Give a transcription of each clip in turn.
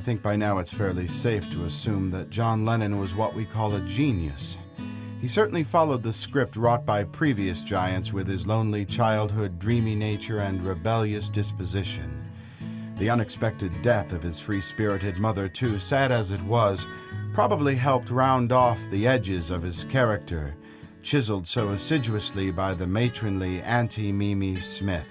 think by now it's fairly safe to assume that John Lennon was what we call a genius. He certainly followed the script wrought by previous giants with his lonely childhood, dreamy nature, and rebellious disposition. The unexpected death of his free-spirited mother, too, sad as it was, probably helped round off the edges of his character, chiseled so assiduously by the matronly Auntie Mimi Smith.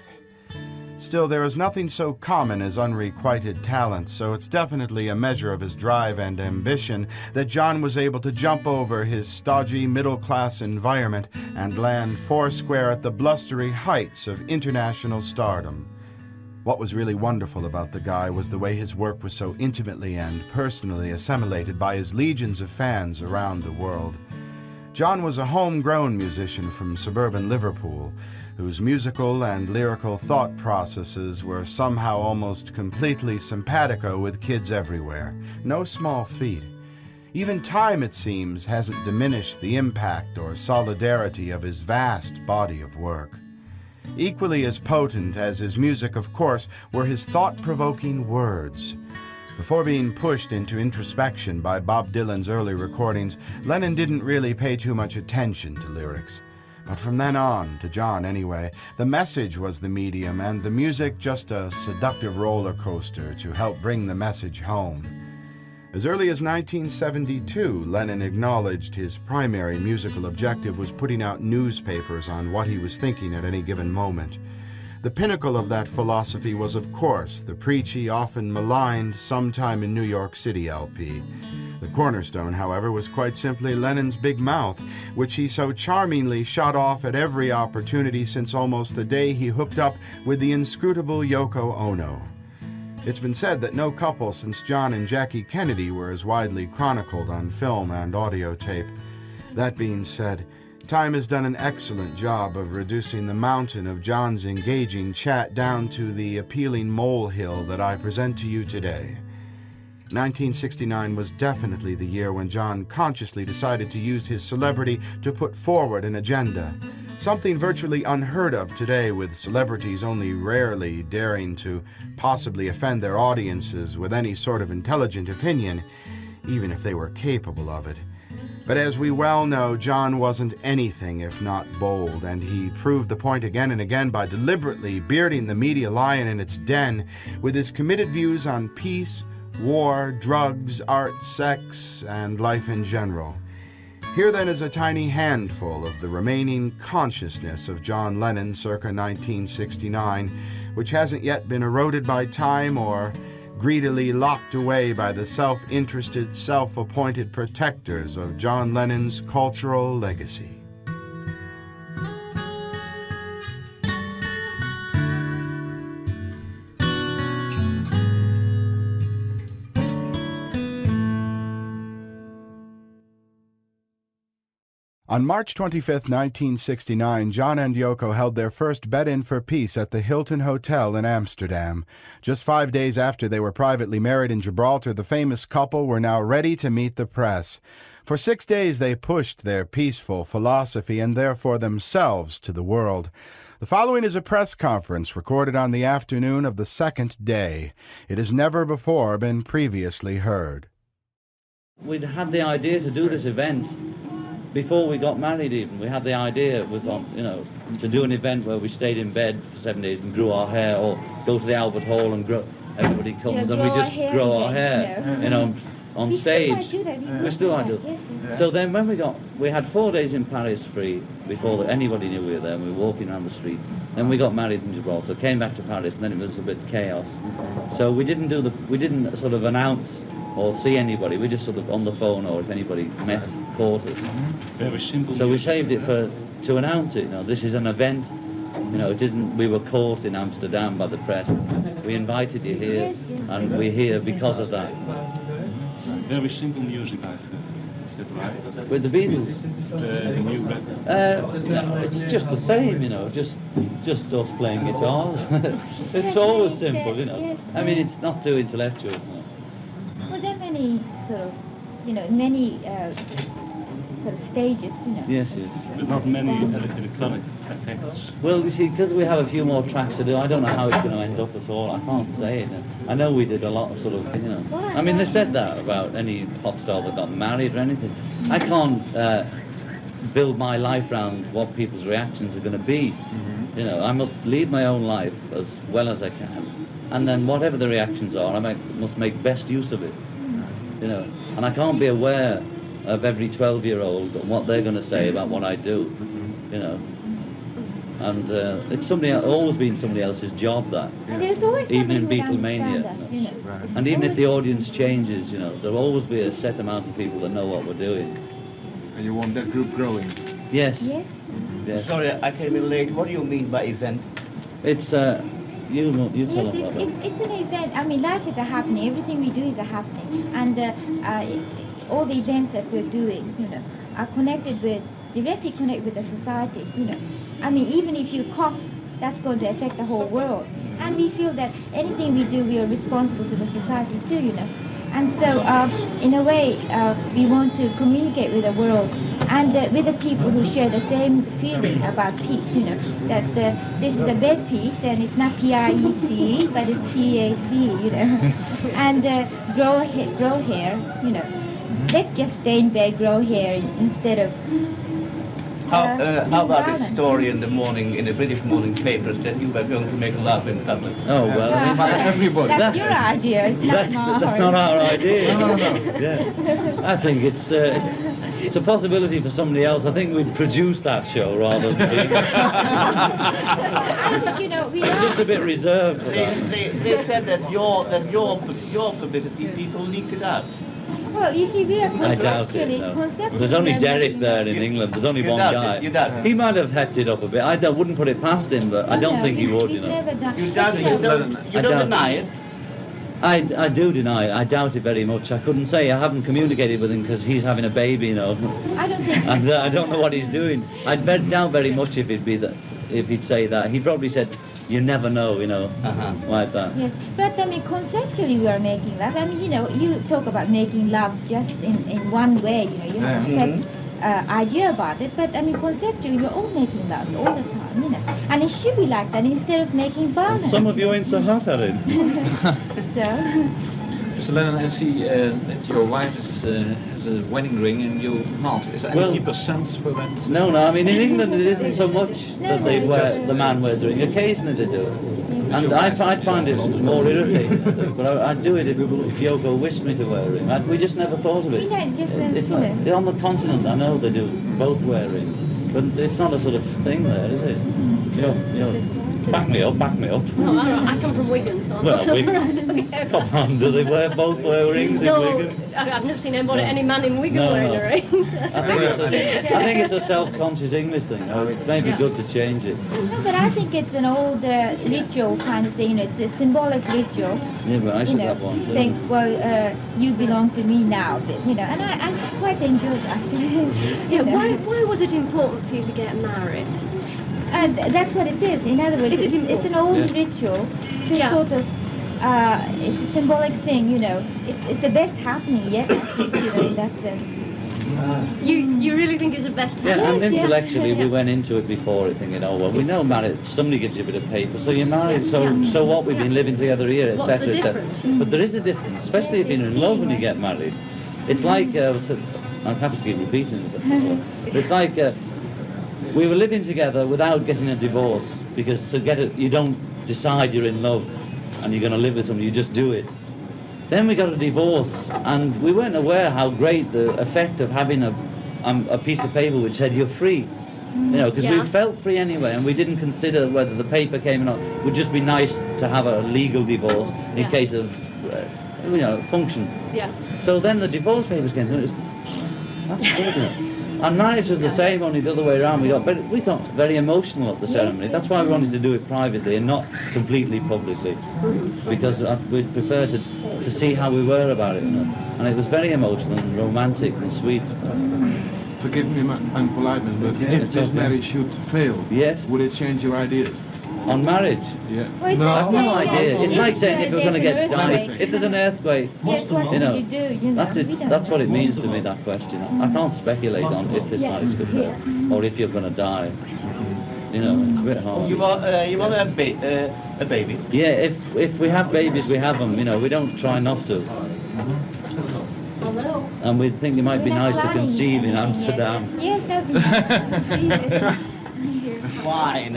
Still, there is nothing so common as unrequited talent, so it's definitely a measure of his drive and ambition that John was able to jump over his stodgy middle-class environment and land foursquare at the blustery heights of international stardom. What was really wonderful about the guy was the way his work was so intimately and personally assimilated by his legions of fans around the world. John was a homegrown musician from suburban Liverpool, whose musical and lyrical thought processes were somehow almost completely simpatico with kids everywhere. No small feat. Even time, it seems, hasn't diminished the impact or solidarity of his vast body of work. Equally as potent as his music, of course, were his thought-provoking words. Before being pushed into introspection by Bob Dylan's early recordings, Lennon didn't really pay too much attention to lyrics. But from then on, to John anyway, the message was the medium and the music just a seductive roller coaster to help bring the message home. As early as 1972, Lennon acknowledged his primary musical objective was putting out newspapers on what he was thinking at any given moment. The pinnacle of that philosophy was, of course, the preachy, often maligned Sometime in New York City LP. The cornerstone, however, was quite simply Lennon's big mouth, which he so charmingly shot off at every opportunity since almost the day he hooked up with the inscrutable Yoko Ono. It's been said that no couple since John and Jackie Kennedy were as widely chronicled on film and audio tape. That being said, time has done an excellent job of reducing the mountain of John's engaging chat down to the appealing molehill that I present to you today. 1969 was definitely the year when John consciously decided to use his celebrity to put forward an agenda, something virtually unheard of today, with celebrities only rarely daring to possibly offend their audiences with any sort of intelligent opinion, even if they were capable of it. But as we well know, John wasn't anything if not bold, and he proved the point again and again by deliberately bearding the media lion in its den with his committed views on peace, war, drugs, art, sex, and life in general. Here then is a tiny handful of the remaining consciousness of John Lennon circa 1969, which hasn't yet been eroded by time or greedily locked away by the self-interested, self-appointed protectors of John Lennon's cultural legacy. On March 25, 1969, John and Yoko held their first bet-in for peace at the Hilton Hotel in Amsterdam. Just 5 days after they were privately married in Gibraltar, the famous couple were now ready to meet the press. For 6 days they pushed their peaceful philosophy and therefore themselves to the world. The following is a press conference recorded on the afternoon of the second day. It has never before been previously heard. We'd had the idea to do this event before we got married even. We had the idea, it was on, to do an event where we stayed in bed for 7 days and grew our hair, or go to the Albert Hall and everybody comes and we just grow our hair, on stage. We still might do that. So then when we had 4 days in Paris free before anybody knew we were there, and we were walking around the streets. Then we got married in Gibraltar, came back to Paris, and then it was a bit chaos. So we didn't sort of announce or see anybody. We just sort of on the phone, or if anybody caught us. Very simple. So we saved it to announce it. This is an event. It isn't. We were caught in Amsterdam by the press. We invited you here, and we're here because of that. Very simple music, I think. Is that right? With the Beatles. The new record. No, it's just the same. Just us playing guitars. It's always simple. I mean, it's not too intellectual. Were there many sort of, many sort of stages, you know. Yes, yes. But not many electronic effects. Well, you see, because we have a few more tracks to do, I don't know how it's going to end up at all. I can't say it. I know we did a lot of sort of, you know. I mean, they said that about any pop star that got married or anything. I can't build my life around what people's reactions are going to be. You know, I must lead my own life as well as I can. And then whatever the reactions are, I must make best use of it. You know, and I can't be aware of every 12-year-old and what they're going to say about what I do. You know. And it's always been somebody else's job, that. And there's always even in somebody who would Beatlemania. understand us, you know. Right. And even if the audience changes, you know, there'll always be a set amount of people that know what we're doing. And you want that group growing? Yes. Yes. Yes. Sorry, I came in late. What do you mean by event? It's you tell Yes, them about it. it's an event. I mean, life is a happening. Everything we do is a happening, and all the events that we're doing, you know, are directly connected with the society. You know, I mean, even if you cough, that's going to affect the whole world. And we feel that anything we do, we are responsible to the society too. You know, and so in a way, we want to communicate with the world and with the people who share the same feeling about peace. You know, that this is a bed piece and it's not P-I-E-C, but it's P-A-C. You know, and grow hair. You know, let's just stay in bed, grow hair instead of. How about violent. a story in the morning, in the British morning papers, that you were going to make love in public? Oh, well, I mean, everybody. That's your idea. It's not mine. that's not our idea. No. Yeah. I think it's a possibility for somebody else. I think we'd produce that show rather than be I think, you know, we just a are. bit reserved for that. They said that your publicity people leaked it out. Well, you see, we are I doubt it. conceptually. No. There's only we are Derek making- there in England. There's only You one doubt guy. it, you doubt it. He might have hepped it up a bit. I wouldn't put it past him, but I don't No, think he would. he's You know. never done. You But, doubt it. you You know, don't I doubt deny it. it. I do deny it. I doubt it very much. I couldn't say. I haven't communicated with him because he's having a baby, you know. I don't think. And I don't know what he's doing. Doubt very much if he'd say that. He probably said, "You never know," you know, like that. Yes, but I mean, conceptually we are making love. I mean, you know, you talk about making love just in one way, you know, you have a set idea about it, but I mean, conceptually we're all making love all the time, you know, and it should be like that instead of making And violence. some of you ain't so hot at it. So, Mr. Lennon, I see that your wife has a wedding ring and you're not. Is there Well- any deeper sense for that? No, I mean, in England it isn't so much that they No, wear, just- the man wears a ring. Occasionally they do. And I find it more irritating, but I'd do it if Yoko wished me to wear a ring. We just never thought of it. You know, just, It's not, you know. on the continent, I know they do both wear rings, but it's not a sort of thing there, is it? You know, back me up. No, I come from Wigan, so I'm Well, not so Wigan. Come on, do they both wear rings in No, Wigan? I've never seen any man in Wigan No, wearing no. a ring. I think it's a self-conscious English thing. It may be good to change it. No, but I think it's an old ritual kind of thing, you know, it's a symbolic ritual. Yeah, but I You should know, have one too. think, well, you belong to me now, you know, and I quite enjoy that. Yeah, why was it important for you to get married? And that's what it is. In other words, Is it it's an old Yeah. ritual to Yeah. sort of, it's a symbolic thing, you know. It's the best happening yet, I think, you know, in that sense. You really think it's the best? Yeah, and Yes, yeah. intellectually we went into it before it thinking, oh well, we know married. Somebody gives you a bit of paper, so you're married. Yeah. So what? We've been living together here, What's etc., the etc. difference? But there is a difference, especially if you're in love when you get married. It's like I'm happy to keep repeating this, but it's like we were living together without getting a divorce because to get it, you don't decide you're in love and you're going to live with somebody. You just do it. Then we got a divorce, and we weren't aware how great the effect of having a piece of paper which said you're free. You know, because Yeah. we felt free anyway, and we didn't consider whether the paper came or not. It would just be nice to have a legal divorce in Yeah. case of, function. Yeah. So then the divorce papers came, and it was, that's good, isn't it? And marriage was the same, only the other way around. We got very emotional at the ceremony. That's why we wanted to do it privately and not completely publicly, because we prefer to see how we were about it. You know? And it was very emotional and romantic and sweet. Forgive me my unpoliteness, but Yeah, if it's this okay. marriage should fail, Yes. would it change your ideas? On marriage? Yeah. Well, it's I've like no saying idea. that It's like saying if if you're going to there's get an died, earthquake, if there's an earthquake, yes, what you know, would you do? You know, that's we it. don't That's know. what it means to me, that question. I can't speculate on if this Yes, life's good yeah. or if you're going to die. You know, it's a bit hard. You want a baby? Yeah, if we have babies, we have them. You know, we don't try not to. And we think it might be We're not nice to planning conceive in anything yet. Amsterdam. Yes, that'd be nice. Fine.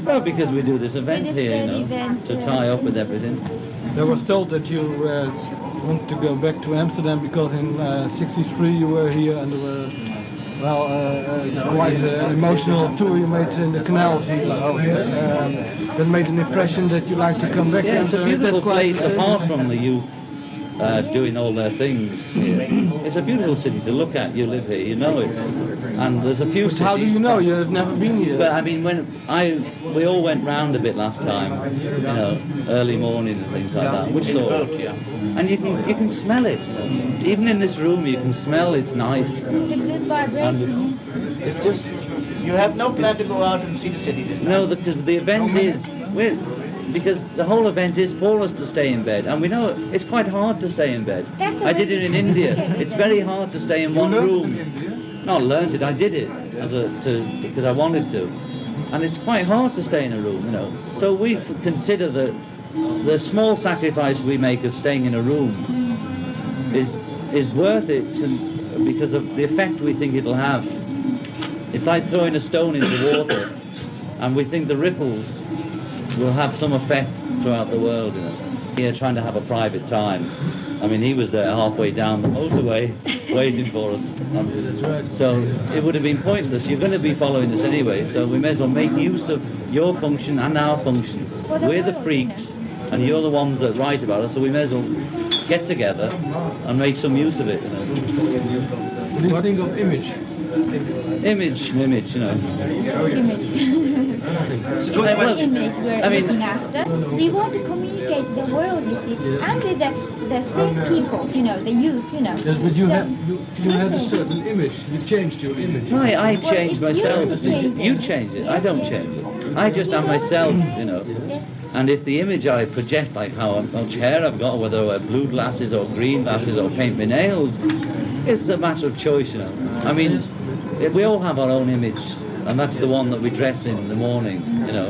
Well, because we do this event just here, you an know, event, to tie up with everything. I was told that you want to go back to Amsterdam because in '63 you were here and there were, quite an emotional tour you made in the canals here. That made an impression that you like to come back. Yeah, it's a and, is that beautiful quite, place apart from the youth doing all their things. It's a beautiful city to look at. You live here, you know it. And there's a few But cities. how do you know? You've never been here. But I mean, we all went round a bit last time, you know, early morning and things like that. Which sort of, and you can smell it. You know. Even in this room, you can smell it's nice. It's a good vibration. It's just You have no plan to go out and see the city this time? no. The event is because the whole event is for us to stay in bed, and we know it's quite hard to stay in bed. That's the I did way it in we India. communicate It's with very them. hard to stay in one room. Not learnt it. I did it because I wanted to, and it's quite hard to stay in a room, you know. So we consider that the small sacrifice we make of staying in a room is worth it because of the effect we think it'll have. It's like throwing a stone into water, and we think the ripples will have some effect throughout the world, you know. Here trying to have a private time. I mean, he was there halfway down the motorway waiting for us. So it would have been pointless. You're going to be following us anyway, so we may as well make use of your function and our function. We're the freaks, and you're the ones that write about us, so we may as well get together and make some use of it, you know. What do you think of image? Image, you know. Image. Well, Image we're I mean- looking after. We want to communicate with the world, you see, and with the same people, you know, the youth, you know. Yes, but you So- had a certain image. You changed your image. I change Well, it's myself. you change it. You change it. I don't change it. I just am myself, you know. Yes. And if the image I project, like how much hair I've got, whether I wear blue glasses or green glasses or paint my nails, it's a matter of choice, you know. I mean, we all have our own image, and that's the one that we dress in the morning, you know.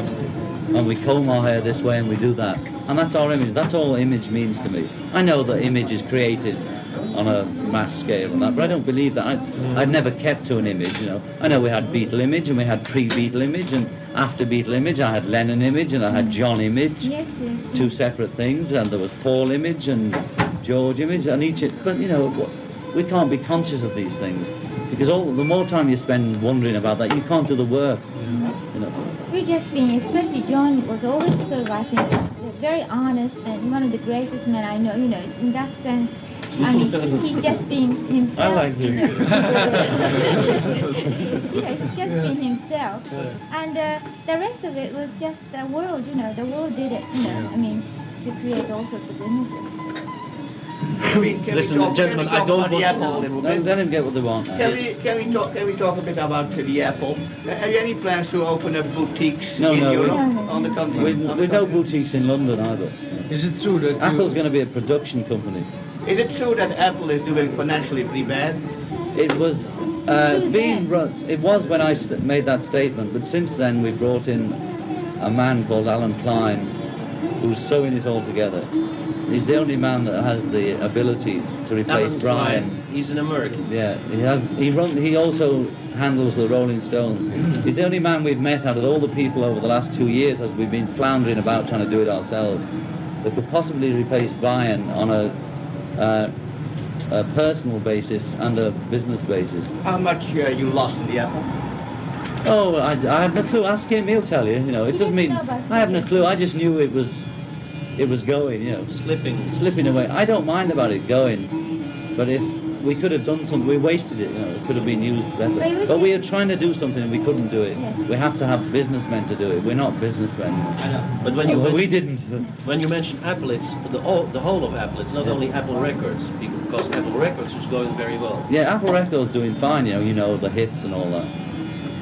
And we comb our hair this way and we do that. And that's our image. That's all image means to me. I know that image is created on a mass scale and that, but I don't believe that. I've never kept to an image, you know. I know we had Beatle image and we had pre-Beatle image, and after Beatle image I had Lennon image and I had John image. Yes, yes. Two separate things, and there was Paul image and George image, and each. But you know, we can't be conscious of these things because the more time you spend wondering about that, you can't do the work. You know. We're just being, especially John was always sort of, I think, very honest and one of the greatest men I know. You know, in that sense. I mean, he's just being himself. I like you him. know. Yeah, he's just being himself. And the rest of it was just the world, you know. The world did it, you know. I mean, to create all sorts of images. Listen, gentlemen, I don't want the Apple a little bit. Let him get what they want. Can we talk a bit about the Apple? Have you any plans to open up boutiques No, in no, Europe, we- on the continent? With no boutiques in London either. Is it true that Apple's going to be a production company. Is it true that Apple is doing financially pretty bad? It was being run. It was when I made that statement, but since then we brought in a man called Alan Klein, who's sewing it all together. He's the only man that has the ability to replace Brian. He's an American. Yeah, he also handles the Rolling Stones. He's the only man we've met out of all the people over the last 2 years as we've been floundering about trying to do it ourselves, that could possibly replace Brian on a personal basis and a business basis. How much you lost in the Apple? Oh, I have no clue. Ask him, he'll tell you. You know, it He doesn't doesn't mean know about I have no it. clue. I just knew it was going. You know, slipping away. I don't mind about it going, but if we could have done something, we wasted it. You know, it could have been used better. But we are trying to do something and we couldn't do it. Yes. We have to have businessmen to do it. We're not businessmen. I know. But when you Well, we mention, didn't. when you mention Apple, it's the whole of Apple. It's not Yeah. only Apple Records, because Apple Records is going very well. Yeah, Apple Records doing fine. You know the hits and all that.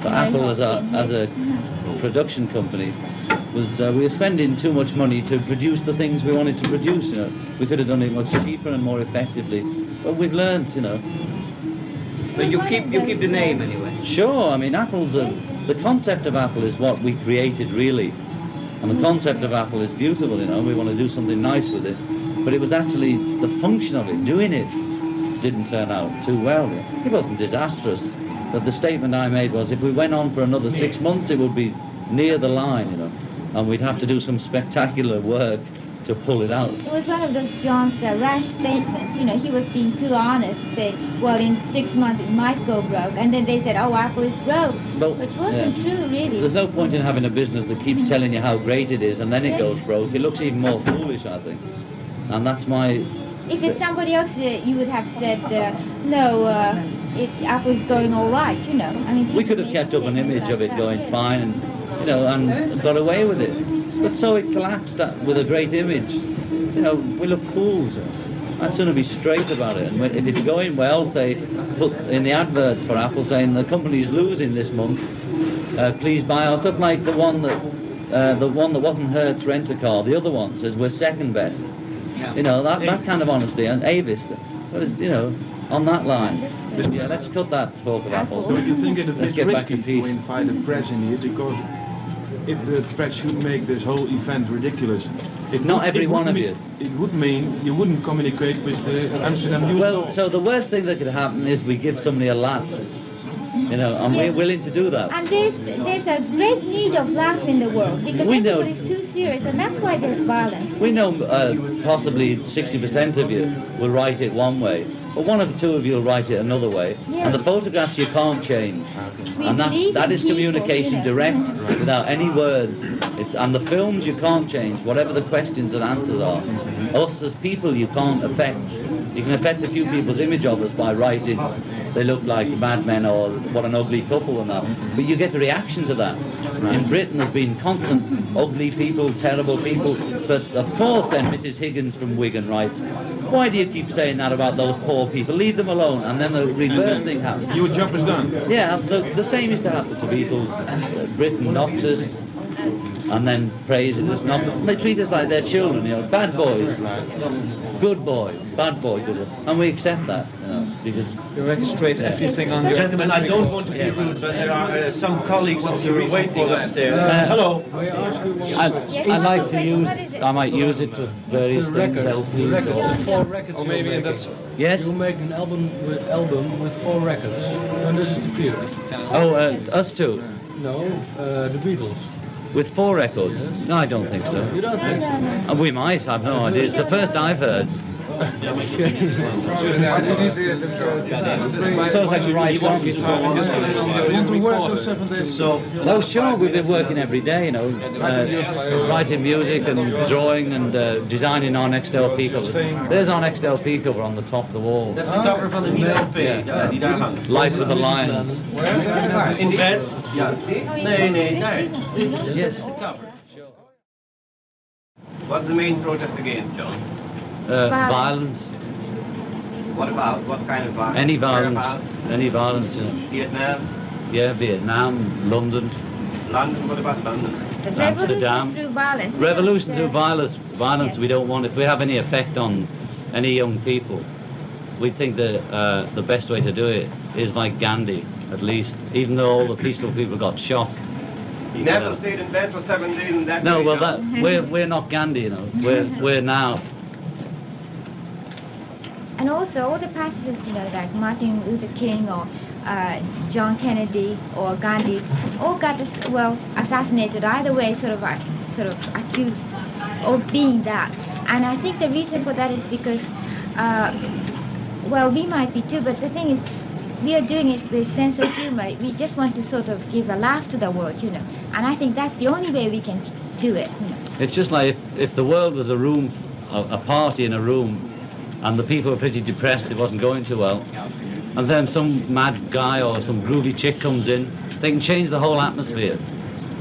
But Very Apple as a hot, production company was we were spending too much money to produce the things we wanted to produce. You know, we could have done it much cheaper and more effectively. But we've learned, you know. But you keep the name anyway. Sure, I mean, the concept of Apple is what we created, really. And the concept of Apple is beautiful, you know, we want to do something nice with it. But it was actually the function of it, doing it, didn't turn out too well. It wasn't disastrous. But the statement I made was, if we went on for another 6 months, it would be near the line, you know, and we'd have to do some spectacular work to pull it out. It was one of those John's rash statements. You know, he was being too honest. Say, well, in 6 months it might go broke, and then they said, oh, Apple is broke. But, which wasn't true, really. There's no point in having a business that keeps telling you how great it is, and then it goes broke. It looks even more foolish, I think. And that's my... If it's somebody else, you would have said, no, Apple's going all right, you know. I mean, we could have kept up an image of it going fine, and, you know, and got away with it. But so it collapsed with a great image. You know, we look fools. I'd sooner be straight about it. And if it's going well, say, put in the adverts for Apple saying the company's losing this month, please buy our stuff. Like the one that wasn't Hertz Rent-A-Car, the other one says we're second best. You know, that kind of honesty. And Avis, you know, on that line. Yeah, let's cut that talk of Apple. Don't you think it is Let's get back to risky peace. to invite the press in here? Because if the press should make this whole event ridiculous, Not every one of you. It would mean you wouldn't communicate with the Amsterdam News. Well, so the worst thing that could happen is we give somebody a laugh. You know, and we're willing to do that. And there's a great need of laugh in the world, because everybody's too serious, and that's why there's violence. We know possibly 60% of you will write it one way, but one or two of you will write it another way. Yeah. And the photographs you can't change. And that is communication direct, without any words. And the films you can't change, whatever the questions and answers are. Us as people you can't affect. You can affect a few people's image of us by writing they look like madmen or what an ugly couple and that. But you get the reaction to that. In Britain there's been constant ugly people, terrible people. But of course then Mrs. Higgins from Wigan writes, why do you keep saying that about those poor people? Leave them alone. And then the reverse thing happens. Your job is done. Yeah, the same is to happen to Beatles. Britain knocked us, and then praise us. They treat us like they're children, you know, bad boys. Good boy, bad boy, good boy. And we accept that, you know, because... You register everything on your... Gentlemen, I don't want to be rude, but there are some colleagues of you waiting upstairs. Hello. I like to use... I might use it for various things. LPs. 4 records. Or maybe that's... Yes? You make an album with 4 records. When does it appear? Oh, us two? No, the Beatles. With 4 records? Yes. No, I don't think so. You don't think so? We might, I've no idea. It's the first I've heard. Sounds like you write songs. Oh, sure, we've been working every day, you know, writing music and drawing and designing our next LP cover. There's our next LP cover on the top of the wall. That's the cover van de nieuwe LP, ja, die daar hangt. Life with the Lions. In bed? Ja. Nee, daar. Yes. Cover. What's the main protest against, John? Violence. What about? What kind of violence? Any violence. Whereabouts? Any violence, you know. Vietnam? Yeah, Vietnam, London. London? What about London? Amsterdam. Revolution through violence. Revolution through violence. Violence Yes. we don't want. If we have any effect on any young people, we think that the best way to do it is like Gandhi, at least. Even though all the peaceful people got shot. He never stayed in bed for 7 days in that No, way, well, John. we're not Gandhi, you know. We're now. And also all the pacifists, you know, like Martin Luther King or John Kennedy or Gandhi, all got assassinated. Either way, sort of accused of being that. And I think the reason for that is because, we might be too, but the thing is, we are doing it with sense of humor. We just want to sort of give a laugh to the world, you know. And I think that's the only way we can do it, you know. It's just like if the world was a room, a party in a room, and the people were pretty depressed, it wasn't going too well, and then some mad guy or some groovy chick comes in, they can change the whole atmosphere.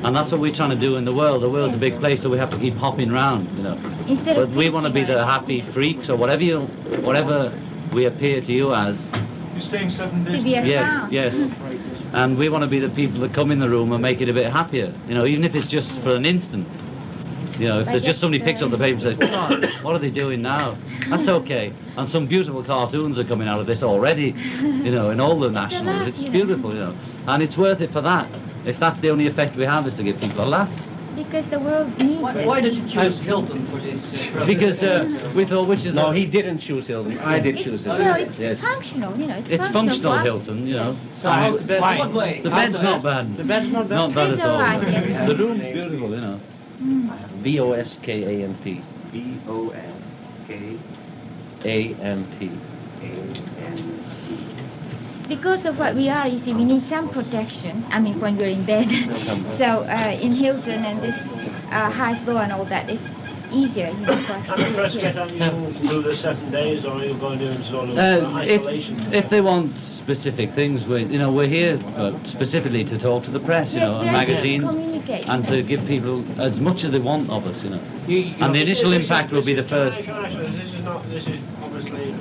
And that's what we're trying to do in the world. The world's a big place, so we have to keep hopping round, you know. But we want to be the happy freaks or whatever we appear to you as. You're staying 7 days? To be a clown. Yes. And we want to be the people that come in the room and make it a bit happier, you know, even if it's just for an instant. You know, if But there's just somebody that's, picks up the paper and says, "Come on, what are they doing now?" That's okay. And some beautiful cartoons are coming out of this already, you know, in all the nationals. laugh, It's you know. beautiful, you know, and it's worth it for that. If that's the only effect we have is to give people a laugh. Because the world needs it. Why did you choose Hilton for this? Because we thought, which is No, the, he didn't choose Hilton. I did choose Hilton. Well, it's Yes. functional, you know. it's functional Hilton, you know. So how's the bed? What way? The bed's not bad. The bed's not bad. Not bad Bed's at all. alright, yes. The room's beautiful, you know. B-O-S-K-A-M-P. B-O-S-K-A-M-P. Because of what we are, you see, we need some protection. I mean, when we're in bed. So in Hilton and this high floor and all that, it's easier, you know, for us to And the do press it get here. on you through the 7 days, or are you going to do sort of If isolation? they want specific things, we're here specifically to talk to the press, you Yes, know, we and are here to magazines, communicate, and you know. to give people as much as they want of us, you know. And the initial impact will be the first. Can I say, this is obviously,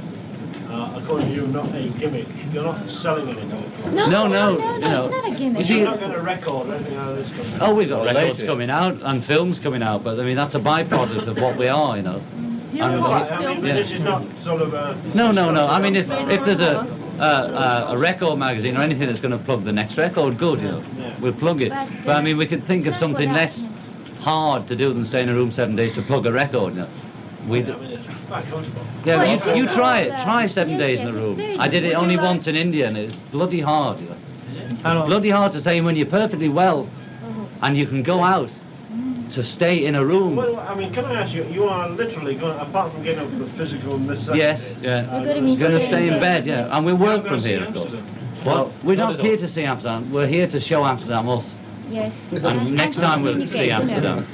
according to you, not a gimmick. You're not selling anything. No, No, you know, it's not a gimmick. you see- You're not going to record or anything out of this company. Oh, we've got Well, records later. coming out and films coming out, but I mean that's a byproduct of what we are, you know. I mean, Yeah. this is not sort of a... No. I mean, if there's a record magazine or anything that's going to plug the next record, good, you know, we'll plug it. But I mean, we could think of That's what something less hard to do than stay in a room 7 days to plug a record. You know. I mean, it's quite comfortable. Yeah, Well, but you if try you it. go, Try 7 yes, days in yes, a it's room. very I did it good. only Would you once in India, and it's bloody hard. You know. How Bloody hard to stay when you're perfectly well, and you can go out to stay in a room. Well, I mean, can I ask you, you are literally going, apart from getting up for physical necessities... Yes, yeah. You're going to be Going to staying stay in there. bed, yeah, and we work You're from gonna here, see of course. Amsterdam. Well, we're Not not at here all. to see Amsterdam. We're here to show Amsterdam us, Yes. and next time we'll see Amsterdam.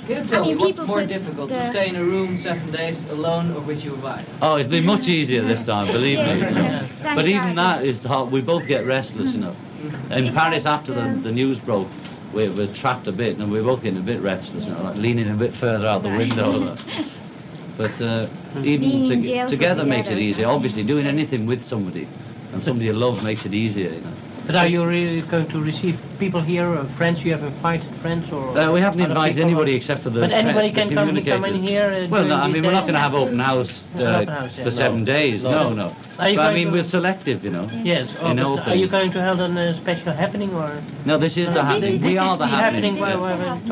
Can you tell I mean, me what's people more put difficult, the- to stay in a room 7 days alone or with your wife? Oh, it'd be much easier this time, believe me. Yes, thank But even God. that is hard. We both get restless, you know. In It's Paris, like, after the news broke, we're trapped a bit, and we're both getting a bit restless, you know, like leaning a bit further out the window. But Being in even jail for together makes it together. easier. Obviously, doing anything with somebody and somebody you love makes it easier, you know. But are you really going to receive people here, friends you have invited, friends or? We haven't other invited people, anybody or- except for the But anybody the can come in communicators. here. Well, during no, I these mean, we're not days? going to have open house Open house, yeah. for 7 days. No. Are you But I going mean, to- we're selective, you know. Yes. in all But are you things. going to hold a special happening or? No, this is the happening. We are the happening.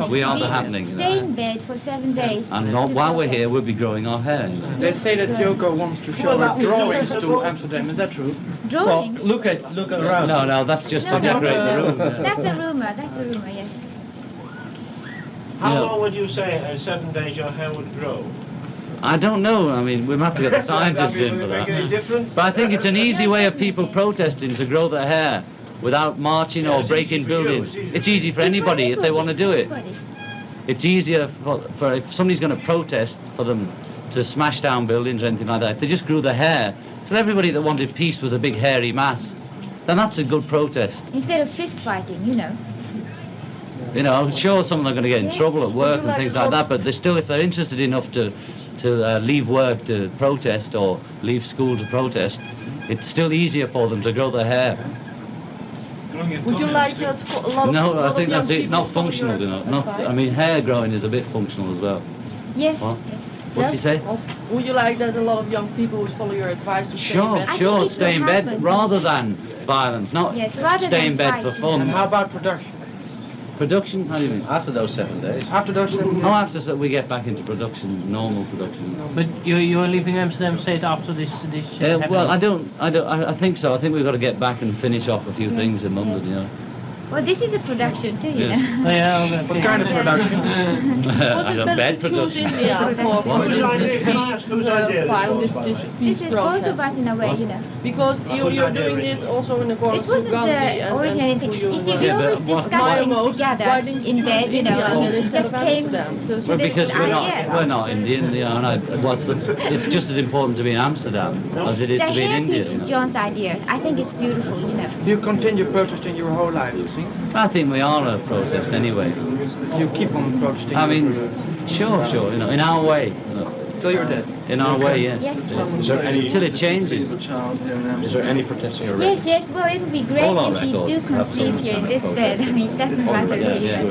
We are the happening. you know. Stay in bed for 7 days. And while we're here, we'll be growing our hair. You know. They say that Yoko wants to show her drawings to Amsterdam. Is that true? Drawing? Look around. No, that's just to No, decorate the room. That's a rumor. That's a rumor. Yes. How Yeah. long would you say 7 days your hair would grow? I don't know. I mean, we have to get the scientists in for Make any that. difference? But I think it's an easy way of people protesting to grow their hair without marching or it's breaking easy for you, buildings. it's easy. It's easy for anybody if they want to do it. Anybody. It's easier for if somebody's going to protest for them to smash down buildings or anything like that. If they just grew their hair, so everybody that wanted peace was a big hairy mass, then that's a good protest. Instead of fist fighting, you know. You know, I'm sure some of them are going to get in Yes. trouble at work and things like that, but they're still, if they're interested enough to leave work to protest or leave school to protest, it's still easier for them to grow their hair. Would you like a lot of No, I of think young that's it. people Not follow functional, your you know. Not, advice? I mean, hair growing is a bit functional as well. Yes. What? Yes. What did you say? Would you like that a lot of young people would follow your advice to stay in Sure, bed? I sure. think it Stay in will bed happen. rather than violence, not Yes, rather stay than in bed fight, for you fun. know. And how about production? Production? How do you mean? After those 7 days. After those 7 days? Oh, after we get back into production, normal production. But you're leaving Amsterdam State after this happening? Well, I think so. I think we've got to get back and finish off a few things in London, you know. Well, this is a production too, you Yes. know. Oh, yeah, okay. What kind of production? I got bed production. Whose idea file this this was, by the way? This is both of us in a way, you know. Because you're doing this also in accordance It wasn't with Gandhi the original thing. You see, we Yeah, but always what- discuss what- things why together didn't in you bed, you know, India and it instead just of came. Amsterdam? So Well, this because is we're idea. not Indian, you know, it's just as important to be in Amsterdam as it is The to be in hair India. piece you is know. John's idea. I think it's beautiful, you know. You continue protesting your whole life, you see? I think we are a protest anyway. You keep on protesting. I mean, sure, you know, in our way. You know. till you're dead. In our way, yes. Yes. Is there any Until it changes. Is there any protesting your Yes, yes. Well, it would be great All our if we do records have conceive some here in kind of this bed. I mean, it doesn't matter Yeah, really. yeah.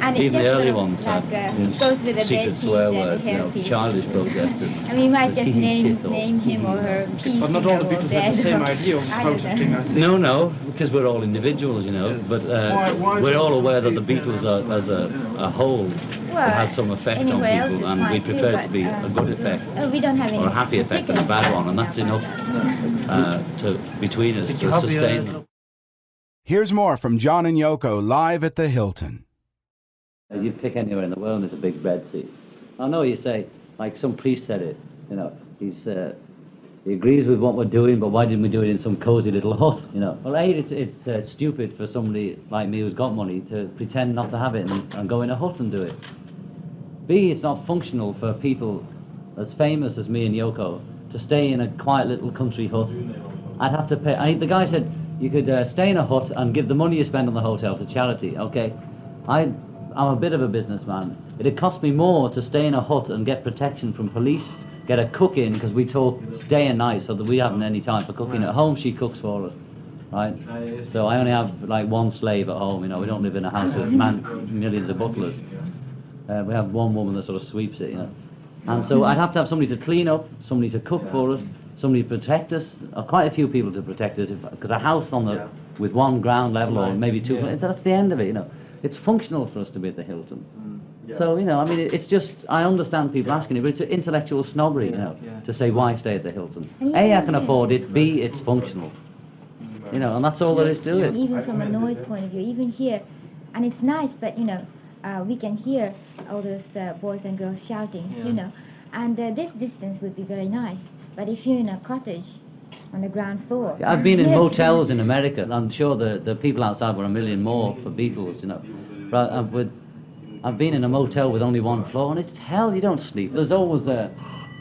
And it Even just the early sort of ones like, had goes with the secret bed piece swear and the words, you hair know, piece. childish protesters. And we might just name Tith or- him or her piece. But not all the or Beatles bed had the same or- idea of I don't processing, know. I think. No, because we're all individuals, you know. But Why we're do all you aware that the perceive Beatles, them as a whole, it Well, has some effect on anywhere else people, is and we fine prefer too, it to be but, a good effect, we don't have any or a happy effect than a bad one, and that's enough between us to sustain. Here's more from John and Yoko live at the Hilton. You'd pick anywhere in the world, there's a big bread seat. I know you say, like some priest said it, you know, he agrees with what we're doing, but why didn't we do it in some cozy little hut, you know? Well, A, it's stupid for somebody like me who's got money to pretend not to have it and go in a hut and do it. B, it's not functional for people as famous as me and Yoko to stay in a quiet little country hut. I'd have to pay. The guy said you could stay in a hut and give the money you spend on the hotel to charity. Okay, I'm a bit of a businessman. It'd cost me more to stay in a hut and get protection from police, get a cook in, because we talk day and night so that we haven't any time for cooking. At home she cooks for us, right? So I only have like one slave at home, you know. We don't live in a house with millions of butlers. We have one woman that sort of sweeps it, you know. And so I'd have to have somebody to clean up, somebody to cook for us, somebody to protect us, or quite a few people to protect us, because a house with one ground level or maybe two, that's the end of it, you know. It's functional for us to be at the Hilton. So, you know, I mean, it's just, I understand people asking it, but it's an intellectual snobbery, you know, to say why stay at the Hilton. A, I can afford it, B, it's functional. You know, and that's all there is to it. Even from a noise point of view, even here, and it's nice, but, you know, we can hear all those boys and girls shouting, you know, and this distance would be very nice. But if you're in a cottage on the ground floor... I've been in motels in America. I'm sure the people outside were a million more for Beatles, you know. But I've been in a motel with only one floor, and it's hell, you don't sleep. There's always a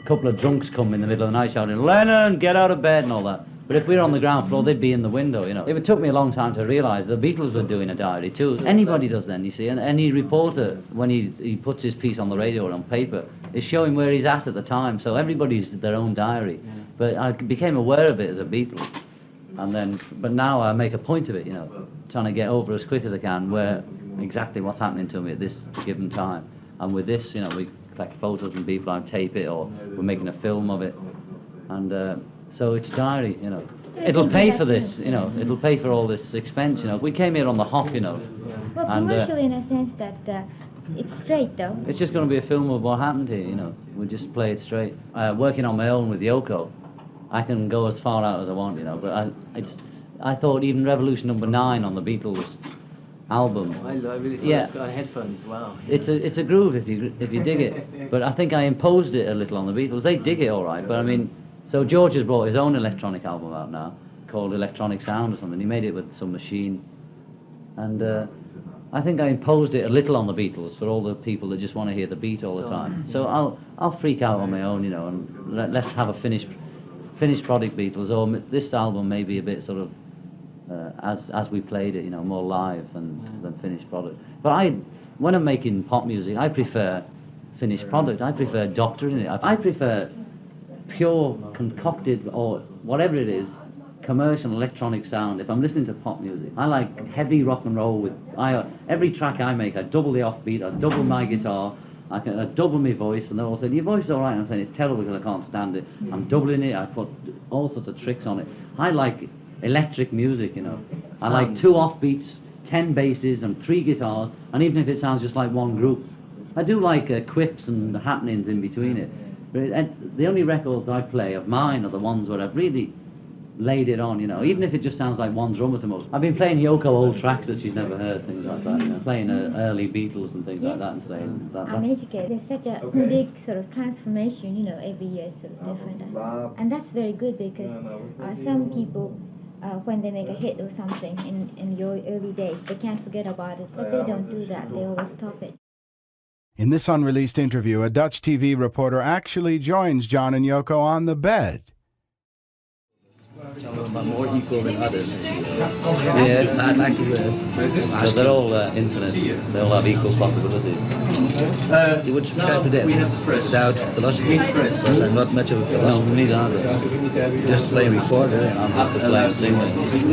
couple of drunks come in the middle of the night shouting, "Lennon, get out of bed," and all that. But if we were on the ground floor, they'd be in the window, you know. It took me a long time to realise the Beatles were doing a diary too. Anybody does then, you see. And any reporter, when he puts his piece on the radio or on paper, is showing where he's at the time. So everybody's their own diary. But I became aware of it as a Beatle. But now I make a point of it, you know, trying to get over as quick as I can where exactly what's happening to me at this given time. And with this, you know, we collect photos from people, I tape it, or we're making a film of it. And so it's diary, you know. It'll pay for this, you know. It'll pay for all this expense, you know. We came here on the hop, you know. Well, commercial in a sense that it's straight, though. It's just going to be a film of what happened here, you know. We'll just play it straight. Working on my own with Yoko, I can go as far out as I want, you know. But I thought even Revolution Number 9 on the Beatles album. I really thought it's got headphones as well. It's a groove if you dig it. But I think I imposed it a little on the Beatles. They dig it all right, but I mean, so George has brought his own electronic album out now called Electronic Sound or something. He made it with some machine, and I think I imposed it a little on the Beatles for all the people that just want to hear the beat all the time. So I'll freak out on my own, you know, and let's have a finished product Beatles. Or this album may be a bit sort of as we played it, you know, more live than finished product. But when I'm making pop music, I prefer finished product. I prefer doctoring it. I prefer pure concocted or whatever it is, commercial electronic sound. If I'm listening to pop music, I like heavy rock and roll with every track I make, I double the offbeat, I double my guitar, I double my voice, and they're all saying, "Your voice is alright." I'm saying it's terrible because I can't stand it. I'm doubling it, I put all sorts of tricks on it. I like electric music, you know. I like 2 offbeats, 10 basses and 3 guitars, and even if it sounds just like one group. I do like quips and happenings in between it. But the only records I play of mine are the ones where I've really laid it on, you know, even if it just sounds like one drummer to most. I've been playing Yoko old tracks that she's never heard, things like that, you know, playing early Beatles and things like that, and saying that. I'm educated. There's such a big sort of transformation, you know, every year it's sort of different. And that's very good because some people, when they make a hit or something in your early days, they can't forget about it, but they don't do that. They always top it. In this unreleased interview, a Dutch TV reporter actually joins John and Yoko on the bed. Some of them are more equal than others. Yes. I'd like to ask They're you. all infinite. They all have equal possibilities. You would subscribe to that without philosophy? Because I'm not much of a philosopher. No, neither either. Just playing recorder. I'm just a plain singer.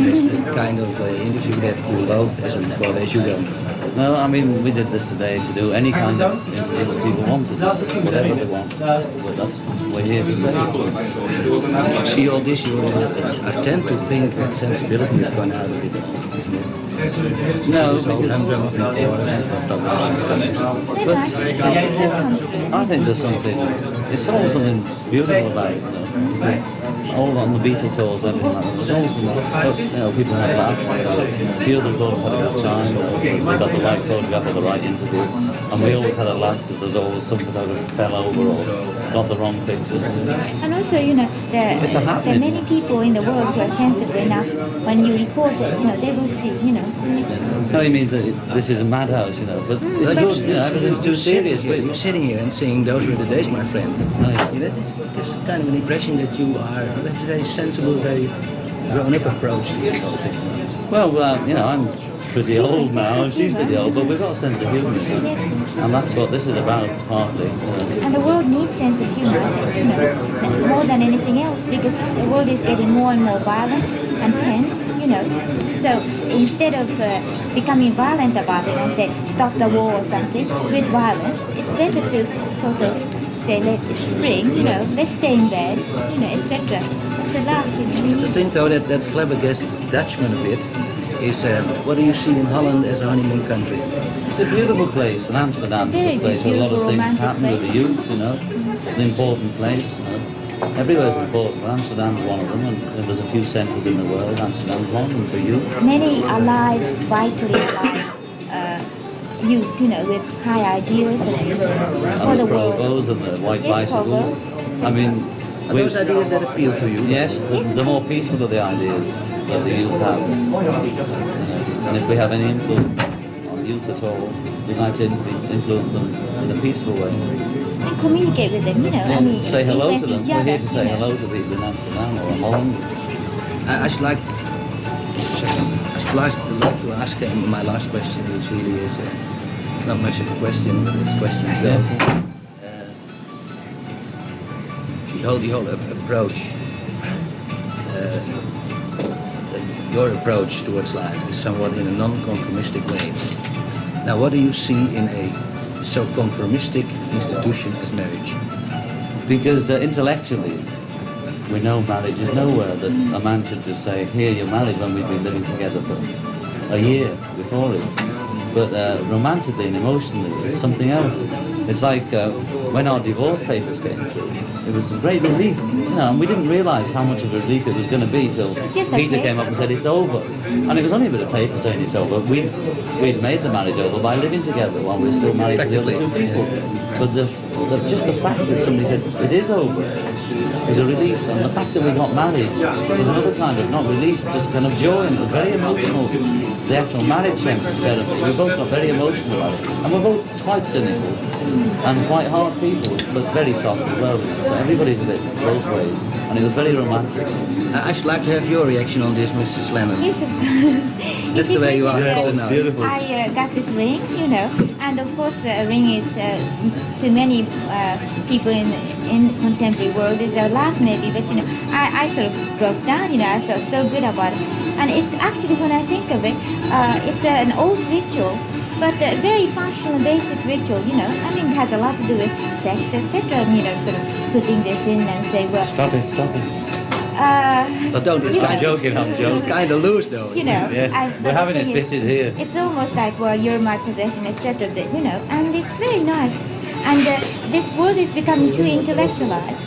It's the kind of interview that you wrote as a recorder as you don't. No, I mean, we did this today to do any kind of interview that people want to do, whatever they want. But we're here to say. See all this, I tend to think that sensibility has gone out of it. Isn't it? No, So humdrum of recorders and but I think there's something, it's always something beautiful about it, you know. All on the Beatles tours, everything like that. There's always some, you know, people have laughed. The others got a photograph time, we got the right photograph or the right interview, and we always had a laugh because there's always some photographer fell over or got the wrong pictures. And also, you know, there are many people in the world who are sensitive enough. When you report it, you know, they will see, you know. No, he means that this is a madhouse, you know, but it's good, you know, everything's too serious. You're sitting here and saying those were the days, my friend. You know, there's kind of an impression that you are a very sensible, very grown-up approach to this whole thing. Well, you know, I'm pretty old now, and she's pretty old, but we've got a sense of humour, you know, and that's what this is about, partly. You know. And the world needs sense of humour, I think, you know, more than anything else, because the world is getting more and more violent and tense, you know. So instead of becoming violent about it and say, stop the war or something with violence, it's better to sort of say, let it spring, you know, let's stay in bed, you know, etc. It's a laugh, you know. The thing, though, that flabbergasts Dutchman a bit is, what do you see in Holland as a honeymoon country? It's a beautiful place, and Amsterdam's a place where a lot of things happen with the youth, you know. It's an important place, you know. Everywhere's important, but Amsterdam's one of them, and there's a few centres in the world. Amsterdam's one, and for you. Many alive, vitally alive youth, you know, with high ideals for the world. Provos and the white bicycles. I mean, are those ideas that appeal to you? Yes, the more peaceful of the ideas that the youth have. And if we have any influence on youth at all, we'd like to influence them in a peaceful way. And communicate with them, you know. I mean, say hello to them. Each We're other, here to say hello to people in Amsterdam or Holland. I should like to ask my last question, which really is not much of a question, but it's a question as well. The whole approach, your approach towards life is somewhat in a non-conformistic way. Now, what do you see in a so conformistic institution as marriage? Because intellectually, we know marriage is nowhere that a man should just say, here you're married when we've been living together for a year before it. But romantically and emotionally, it's something else. It's like when our divorce papers came through, it was a great relief, you know, and we didn't realise how much of a relief it was going to be till Peter came up and said it's over. And it was only a bit of paper saying it's over. We'd made the marriage over by living together while we were still married to the other two people. But just the fact that somebody said it is over is a relief, and the fact that we got married was another kind of, not relief, just kind of joy, and it was very emotional. The actual marriage ceremony, we both got very emotional about it, and we're both quite cynical and quite hard people, but very soft as well. So everybody's a bit both ways, and it was very romantic. I should like to have your reaction on this, Mrs. Lennon. Yes, that's the way you are called now. Beautiful. I got this ring, you know, and of course a ring is to many people in contemporary world is a laugh maybe, but you know, I sort of broke down, you know, I felt so good about it. And it's actually, when I think of it, it's an old ritual, but a very functional, basic ritual, you know. I mean, it has a lot to do with sex, etc. You know, sort of putting this in and say, well... Stop it. But don't, I'm joking. It's kind of loose, though. You know, yes, we're having it fitted here. It's almost like, well, you're my possession, etc. You know, and it's very nice. And this world is becoming too intellectualized.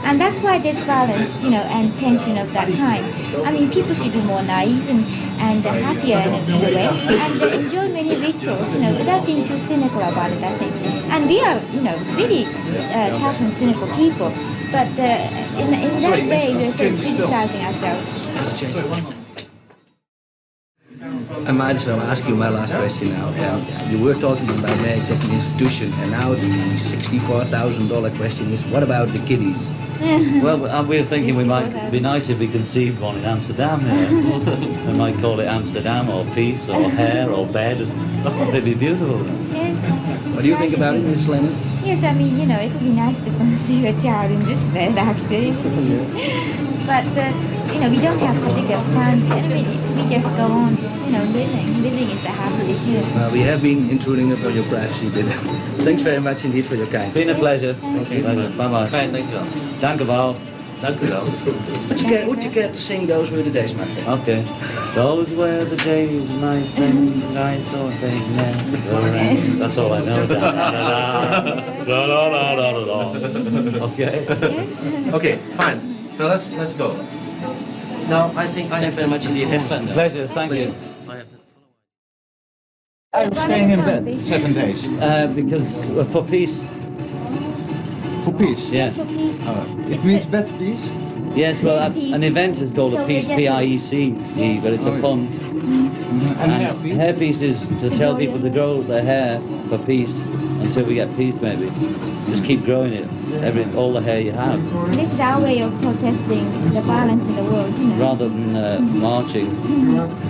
And that's why there's violence, you know, and tension of that kind. I mean, people should be more naive and happier in a way, and enjoy many rituals, you know, without being too cynical about it, I think. And we are, you know, really tough and cynical people, but in that way we're sort of criticizing ourselves. I might as well ask you my last question now. You were talking about marriage as an institution, and now the $64,000 question is, what about the kiddies? Well, we were thinking we might be nice if we conceived one in Amsterdam here. We might call it Amsterdam or Peace or Hair or Bed. It'd be beautiful. What do you think about it, Mrs. Lennon? Yes, I mean, it would be nice to conceive a child in this bed, actually. But, we don't have particular plans. We just go on, living. Living is the happiest. Well, we have been intruding upon your privacy a bit. Thanks very much indeed for your kindness. It's been a pleasure. Bye-bye. Fijn, dankjewel. Dank u wel. Dank u wel. Would you care to sing Those Were the Days, my friend? Okay. Those were the days, my friend, I thought they'd never end. That's all I know. Okay. Okay, fine. So let's go. Now I think I have very much indeed. Have fun. Pleasure, thank you. I'm staying in bed 7 days. Because for peace. For peace? Yeah. It means bed peace? Yes, well, an event is called a peace, P-I-E-C-E, but it's a pun. And hairpiece is to tell people to grow their hair for peace until we get peace, maybe. Just keep growing it, all the hair you have. This is our way of protesting the violence in the world, rather than marching.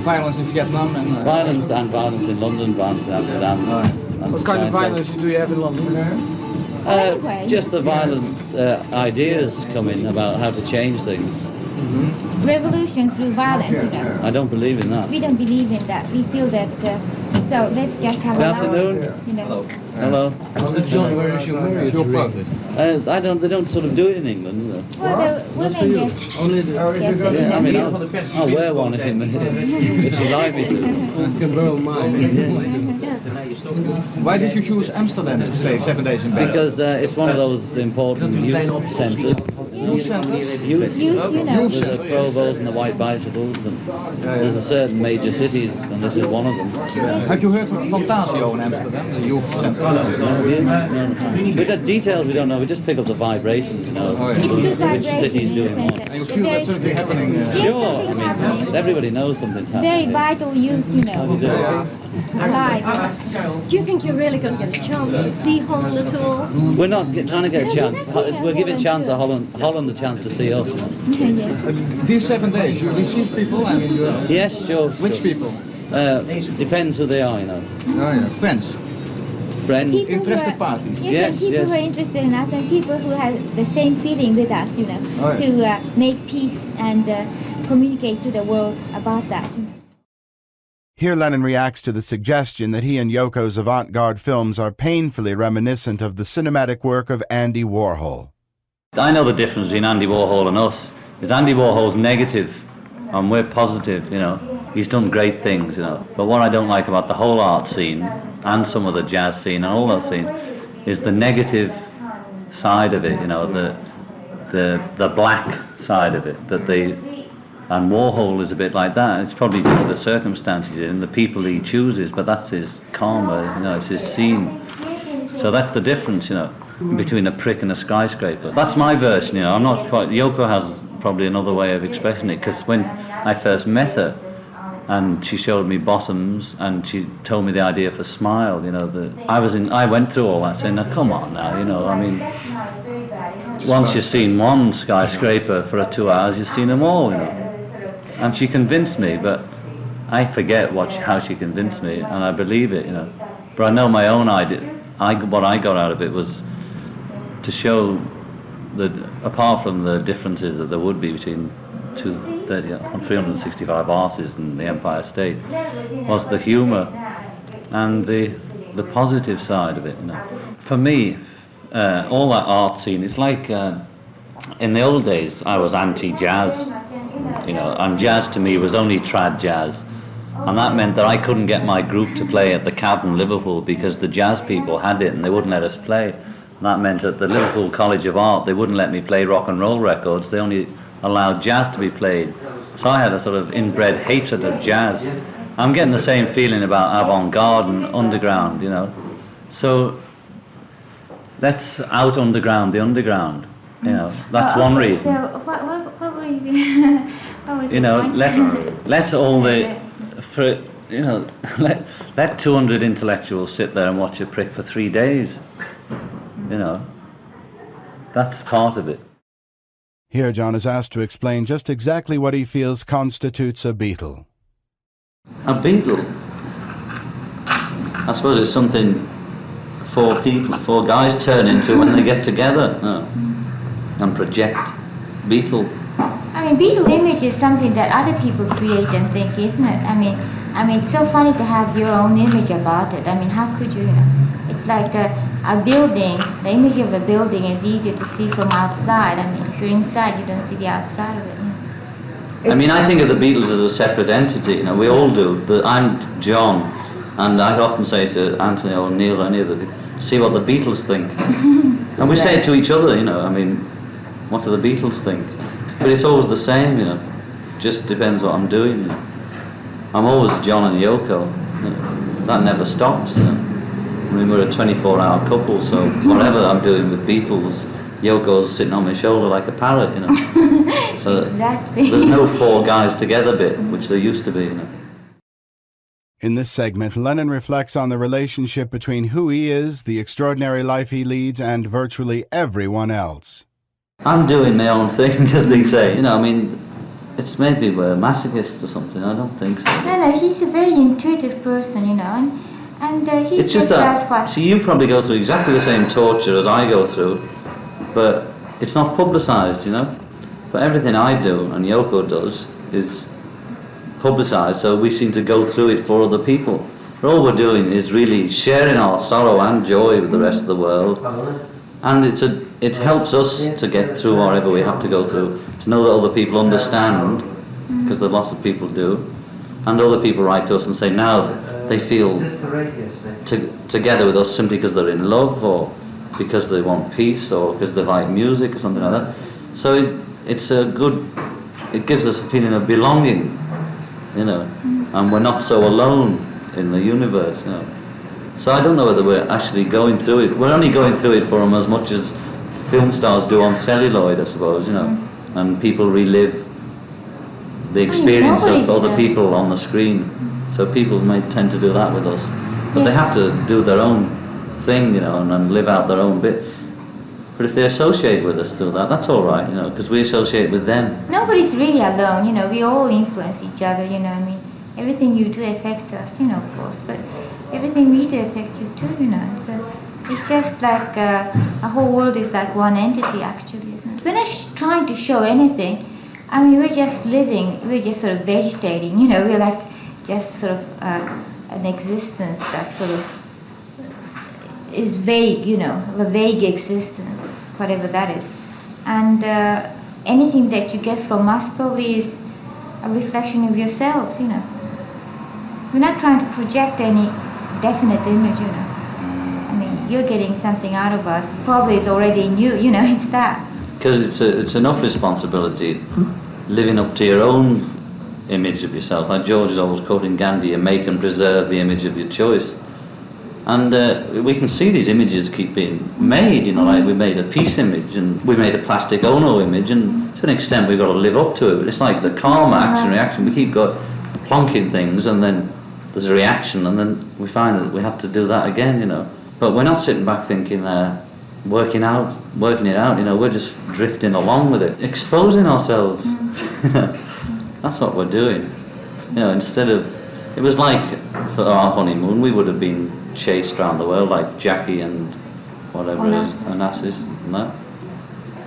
Violence in Vietnam and... Violence in London, violence in Amsterdam. What kind of violence do you have in London? Just the violent ideas coming about how to change things. Revolution through violence, I don't believe in that. We don't believe in that. We feel that, so let's just have Good afternoon. Hello. Mr. John, where is your marriage related? They don't sort of do it in England. Well, the women get... Only the... I mean, I'll wear one if you like me to. You can borrow mine. Why did you choose Amsterdam to stay 7 days in bed? Because it's one of those important youth centres. Youth, There's the Provos and the white bicycles, and there's a certain major cities, and this is one of them. Have you heard of Fantasio in Amsterdam, the youth centre? No. With the details we don't know, we just pick up the vibrations, which city's doing what. And you feel that's something happening? Sure, I mean, everybody knows something's happening. Very vital youth, alive. Do you think you're really going to get a chance to see Holland at all? We're not trying to get a chance. We're giving Holland a chance to see us. These 7 days, you receive people? I mean, yes, sure. Which people? Depends who they are, Friends? Friends. Interested parties? Yes, people who are interested in us and people who have the same feeling with us, to make peace and communicate to the world about that. Here Lennon reacts to the suggestion that he and Yoko's avant-garde films are painfully reminiscent of the cinematic work of Andy Warhol. I know the difference between Andy Warhol and us. Is Andy Warhol's negative and we're positive, He's done great things, But what I don't like about the whole art scene and some of the jazz scene and all that scene is the negative side of it, the black side of it, and Warhol is a bit like that. It's probably due to the circumstances and the people he chooses, but that's his karma, it's his scene. So that's the difference, between a prick and a skyscraper. That's my version, I'm not quite... Yoko has probably another way of expressing it, because when I first met her, and she showed me bottoms, and she told me the idea for Smile, I went through all that, saying, now come on now, once you've seen one skyscraper for 2 hours, you've seen them all, And she convinced me, but I forget how she convinced me, and I believe it, But I know my own idea. What I got out of it was to show that, apart from the differences that there would be between 365 artists in the Empire State, was the humour and the positive side of it. For me, all that art scene, it's like in the old days I was anti-jazz, and jazz to me was only trad jazz, and that meant that I couldn't get my group to play at the Cab in Liverpool because the jazz people had it and they wouldn't let us play. And that meant at the Liverpool College of Art they wouldn't let me play rock and roll records, they only allowed jazz to be played. So I had a sort of inbred hatred of jazz. I'm getting the same feeling about avant-garde and underground, So let's out-underground the underground, that's one reason. So what were you... Let's all the... you know, let 200 intellectuals sit there and watch a prick for 3 days. You know, that's part of it. Here John is asked to explain just exactly what he feels constitutes a Beatle. A Beatle? I suppose it's something four guys turn into when they get together and project. Beatle. I mean, Beatle image is something that other people create and think, isn't it? I mean, it's so funny to have your own image about it. I mean, how could you, It's like a building, the image of a building is easier to see from outside. I mean, if you're inside, you don't see the outside of it. I mean, I think of the Beatles as a separate entity, we all do. But I'm John, and I often say to Anthony or Neil or any of the people, see what the Beatles think. And we say it to each other, I mean, what do the Beatles think? But it's always the same, just depends what I'm doing. I'm always John and Yoko. That never stops. I mean, we're a 24-hour couple, so whatever I'm doing with Beatles, Yoko's sitting on my shoulder like a parrot, So exactly. There's no 4 guys together bit, which there used to be, In this segment, Lennon reflects on the relationship between who he is, the extraordinary life he leads, and virtually everyone else. I'm doing my own thing, as they say. I mean, it's maybe we're masochists or something. I don't think so. No, he's a very intuitive person, and he it's just does what... See, you probably go through exactly the same torture as I go through, but it's not publicised, But everything I do and Yoko does is publicised, so we seem to go through it for other people. But all we're doing is really sharing our sorrow and joy with the rest of the world. And it helps us to get through whatever we have to go through, to know that other people understand, because lots of people do, and other people write to us and say now they feel together with us simply because they're in love, or because they want peace, or because they like music or something like that. So it gives us a feeling of belonging, and we're not so alone in the universe, So I don't know whether we're actually going through it. We're only going through it for them as much as film stars do on celluloid, I suppose, and people relive the experience of other people on the screen. So people may tend to do that with us. But they have to do their own thing, and live out their own bit. But if they associate with us through that, that's all right, because we associate with them. Nobody's really alone, we all influence each other, I mean, everything you do affects us, of course, but everything we do affects you too, So it's just like a whole world is like one entity, actually, isn't it? We're not trying to show anything. I mean, we're just living, we're just sort of vegetating, we're like just sort of an existence that sort of is vague, a vague existence, whatever that is. And anything that you get from us probably is a reflection of yourselves, We're not trying to project any definite image, I mean, you're getting something out of us. Probably it's already in you, it's that. Because it's enough responsibility living up to your own image of yourself. Like George is always quoting Gandhi, you make and preserve the image of your choice. And we can see these images keep being made, like we made a peace image and we made a plastic Ono image, and to an extent we've got to live up to it. But it's like the karma, action, reaction. We keep plonking things, and then there's a reaction, and then we find that we have to do that again, But we're not sitting back thinking, working it out, we're just drifting along with it, exposing ourselves. That's what we're doing. Instead of, it was like for our honeymoon, we would have been chased around the world like Jackie and whatever it is, Onassis and that.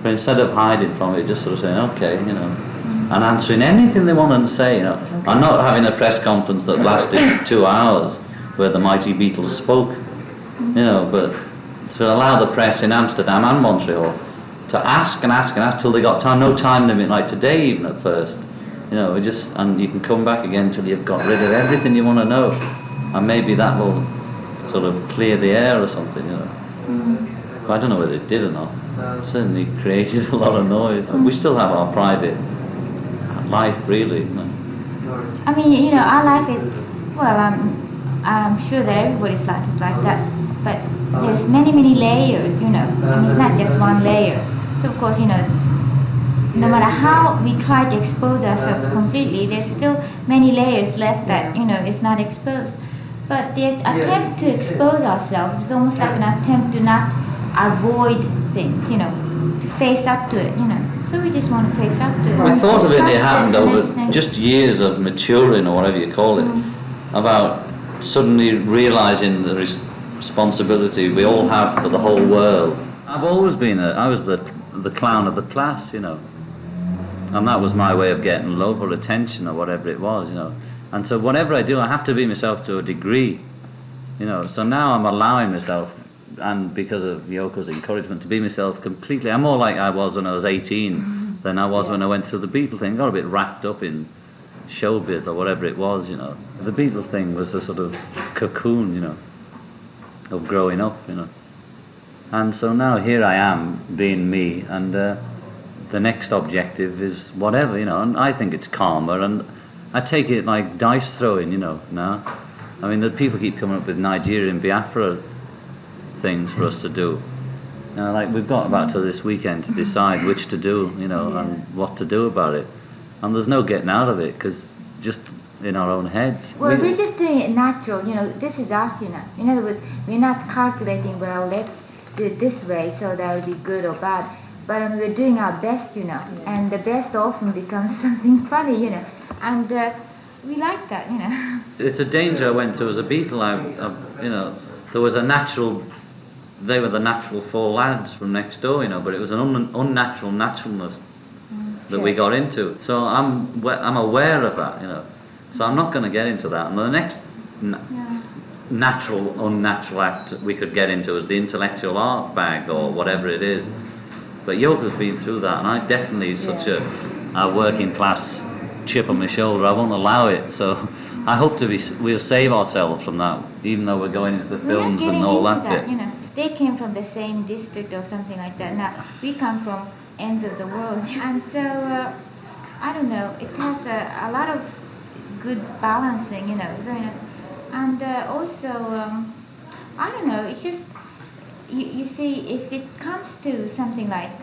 But instead of hiding from it, just sort of saying, okay, and answering anything they want to say, I'm not having a press conference that lasted 2 hours where the mighty Beatles spoke, but to allow the press in Amsterdam and Montreal to ask and ask and ask till they got time, no time limit, like today even at first, and you can come back again till you've got rid of everything you want to know, and maybe that will sort of clear the air or something, But I don't know whether it did or not. It certainly created a lot of noise. We still have our private life, really. I mean, I like it. Well, I'm sure that everybody's life is like that. But there's many layers, I mean, it's not just one layer. So of course, no matter how we try to expose ourselves completely, there's still many layers left that, is not exposed. But the attempt to expose ourselves is almost like an attempt to not avoid things, to face up to it, So we just want to face up to it. We thought of it in hand over just years of maturing, or whatever you call it, about suddenly realising the responsibility we all have for the whole world. I've always been I was the clown of the class, and that was my way of getting love or attention or whatever it was, And so whatever I do, I have to be myself to a degree, So now I'm allowing myself, and because of Yoko's encouragement, to be myself completely. I'm more like I was when I was 18 than I was when I went through the Beatles thing. I got a bit wrapped up in showbiz or whatever it was, The Beatles thing was a sort of cocoon, of growing up, And so now here I am, being me, and the next objective is whatever, and I think it's calmer, and I take it like dice throwing, now. I mean, the people keep coming up with Nigerian Biafra things for us to do. Like we've got about till this weekend to decide which to do, and what to do about it. And there's no getting out of it, because just in our own heads. Well, we're just doing it natural, this is us, In other words, we're not calculating, well, let's do it this way so that will be good or bad. But we're doing our best, and the best often becomes something funny, and we like that, It's a danger I went through as a Beatle. There was a natural, they were the natural four lads from next door, but it was an unnatural naturalness that we got into. So I'm aware of that, So I'm not going to get into that. And the next natural, unnatural act we could get into is the intellectual art bag or whatever it is. But Yoko's been through that, and I definitely such a working class chip on my shoulder. I won't allow it. So I hope we'll save ourselves from that, even though we're going into the films and all that bit. They came from the same district or something like that. Now we come from ends of the world, and so I don't know. It has a lot of good balancing, very nice. And also, I don't know. It's just you see, if it comes to something like,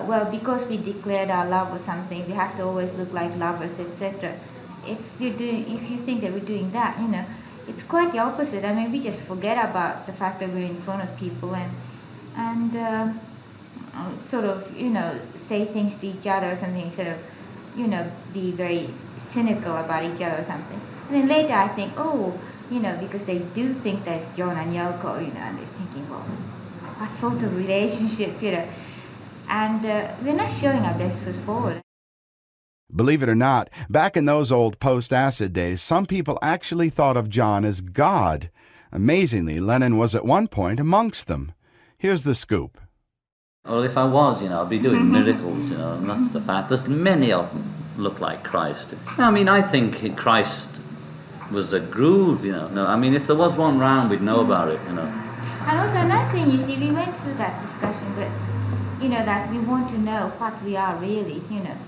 well, because we declared our love or something, we have to always look like lovers, etc. If you think that we're doing that, it's quite the opposite. I mean, we just forget about the fact that we're in front of people and sort of, say things to each other or something, sort of, be very cynical about each other or something. And then later I think, because they do think that it's John and Yoko, and they're thinking, well, what sort of relationship, and we're not showing our best foot forward. Believe it or not, back in those old post-acid days, some people actually thought of John as God. Amazingly, Lennon was at one point amongst them. Here's the scoop. Well, if I was, I'd be doing miracles, and that's the fact. There's many of them look like Christ. I mean, I think Christ was a groove, No, I mean, if there was one round, we'd know about it, And also another thing, you see, we went through that discussion, but that we want to know what we are really,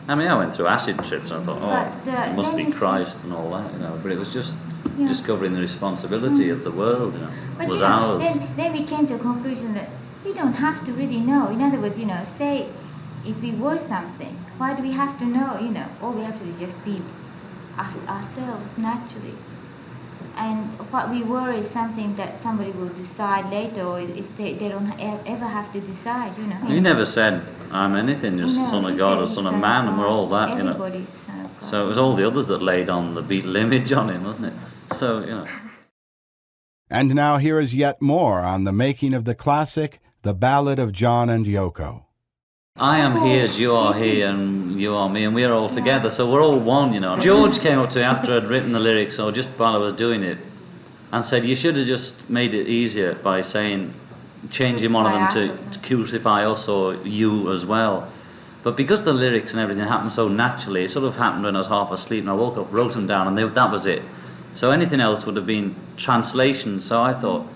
I mean, I went through acid trips and I thought, it must be Christ and all that, But it was just discovering the responsibility of the world, but was ours. Then we came to a conclusion that we don't have to really know. In other words, say if we were something, why do we have to know? All we have to do is just be ourselves naturally. And what we were is something that somebody will decide later, or they don't ever have to decide, You never said, I'm anything, just son of God or son of man, and we're all that, Everybody's son of God. So it was all the others that laid on the Beatle image on him, wasn't it? So, And now here is yet more on the making of the classic, The Ballad of John and Yoko. I am he as you are he, and you are me, and we are all together, so we're all one, George came up to me after I'd written the lyrics, or just while I was doing it, and said, you should have just made it easier by saying, changing one of them to crucify us or you as well. But because the lyrics and everything happened so naturally, it sort of happened when I was half asleep, and I woke up, wrote them down, and that was it. So anything else would have been translation, so I thought,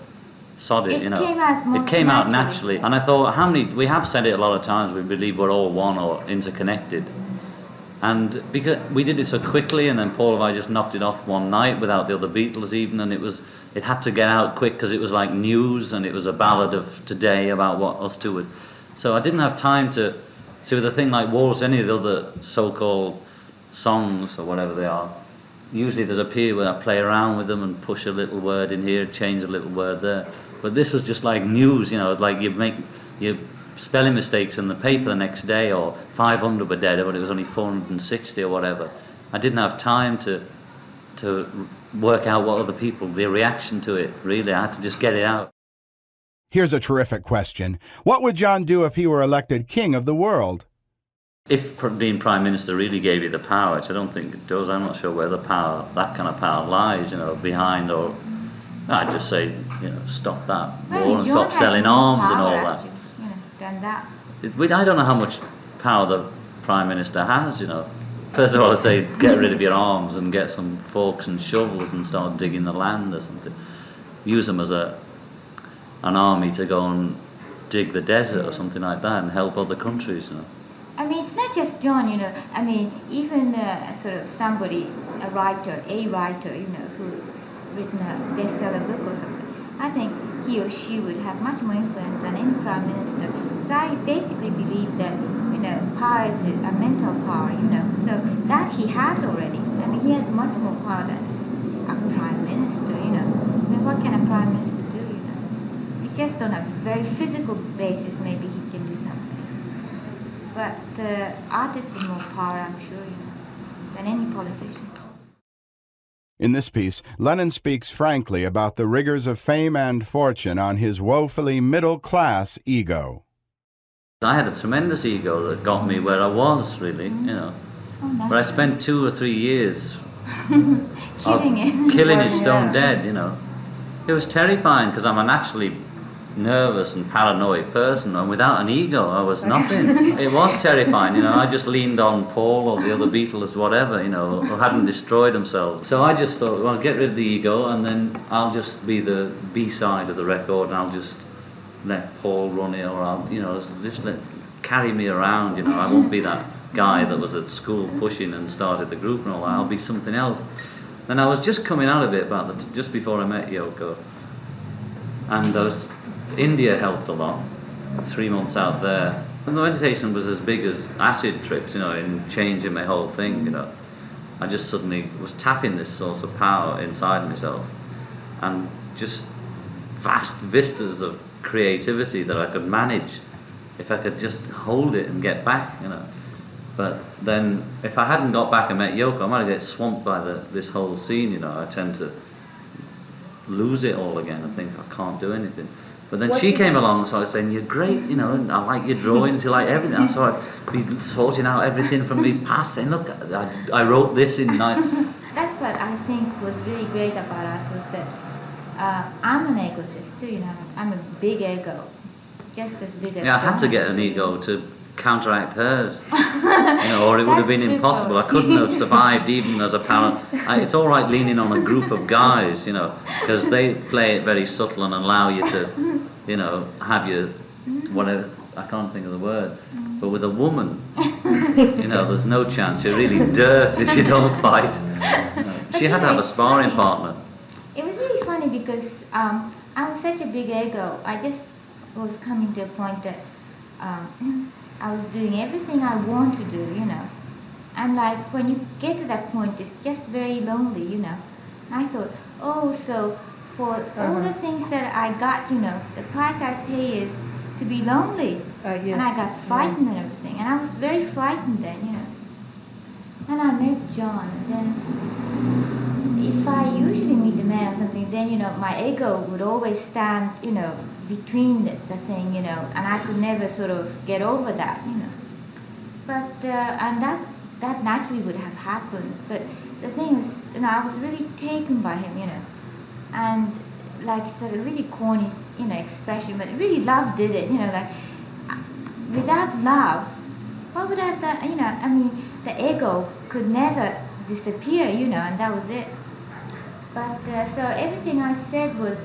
sod it, It came out naturally. And I thought, we have said it a lot of times, we believe we're all one or interconnected. And because we did it so quickly, and then Paul and I just knocked it off one night without the other Beatles even, and it had to get out quick because it was like news, and it was a ballad of today about what us two would. So I didn't have time to See, with a thing like waltz, any of the other so-called songs or whatever they are, usually there's a period where I play around with them and push a little word in here, change a little word there. But this was just like news, you know, like you make your spelling mistakes in the paper the next day, or 500 were dead, but it was only 460 or whatever. I didn't have time to work out what other people, their reaction to it, really. I had to just get it out. Here's a terrific question. What would John do if he were elected king of the world? If being Prime Minister really gave you the power, which I don't think it does, I'm not sure where the power, that kind of power lies, you know, behind, or I'd just say, you know, stop that war and stop selling arms and all that. You know, done that. I don't know how much power the Prime Minister has, you know. First of all, I say get rid of your arms and get some forks and shovels and start digging the land or something. Use them as an army to go and dig the desert or something like that and help other countries, you know. I mean, it's not just John, you know. I mean, even sort of somebody, a writer, you know, who's written a bestseller book or something, I think he or she would have much more influence than any prime minister. So I basically believe that, you know, power is a mental power, you know. So that he has already. I mean, he has much more power than a prime minister, you know. I mean, what can a prime minister do, you know? It's just on a very physical basis, maybe he can do something. But the artist has more power, I'm sure, you know, than any politician. In this piece, Lennon speaks frankly about the rigors of fame and fortune on his woefully middle-class ego. I had a tremendous ego that got me where I was, really, you know. But I spent 2 or 3 years killing it stone dead, you know. It was terrifying because I'm a naturally nervous and paranoid person, and without an ego I was nothing. It was terrifying, you know. I just leaned on Paul or the other Beatles, whatever, you know, who hadn't destroyed themselves. So I just thought, well, get rid of the ego and then I'll just be the B-side of the record and I'll just let Paul run it, or I'll, you know, just carry me around, you know. I won't be that guy that was at school pushing and started the group and all that. I'll be something else. And I was just coming out of it just before I met Yoko, and India helped a lot. 3 months out there, and the meditation was as big as acid trips, you know, in changing my whole thing, you know. I just suddenly was tapping this source of power inside myself, and just vast vistas of creativity that I could manage if I could just hold it and get back, you know. But then if I hadn't got back and met Yoko, I might have get swamped by this whole scene, you know. I tend to lose it all again and think I can't do anything. But then she came along and started saying, you're great, you know, and I like your drawings, you like everything. And so I'd be sorting out everything from me past, saying, look, I wrote this in night. That's what I think was really great about us, was that I'm an egotist too, you know. I'm a big ego, just as big as I had to get an ego to counteract hers, you know, or it would have been impossible. I couldn't have survived even as a parent. It's all right leaning on a group of guys, you know, because they play it very subtle and allow you to, you know, have your whatever, I can't think of the word, but with a woman, you know, there's no chance. You're really dirt if you don't fight. You know, she had to have a sparring partner. It was really funny because I was such a big ego. I just was coming to a point that I was doing everything I want to do, you know. And like when you get to that point, it's just very lonely, you know. I thought, oh, so for all the things that I got, you know, the price I pay is to be lonely. Yes. And I got frightened and everything. And I was very frightened then, you know. And I met John, and then if I usually meet a man or something, then, you know, my ego would always stand, you know, between the thing, you know, and I could never sort of get over that, you know. But, and that naturally would have happened. But the thing is, you know, I was really taken by him, you know. And, like, it's a really corny, you know, expression, but really love did it, you know, like, without love, what would I have done, you know, I mean, the ego could never disappear, you know, and that was it. But, so everything I said was,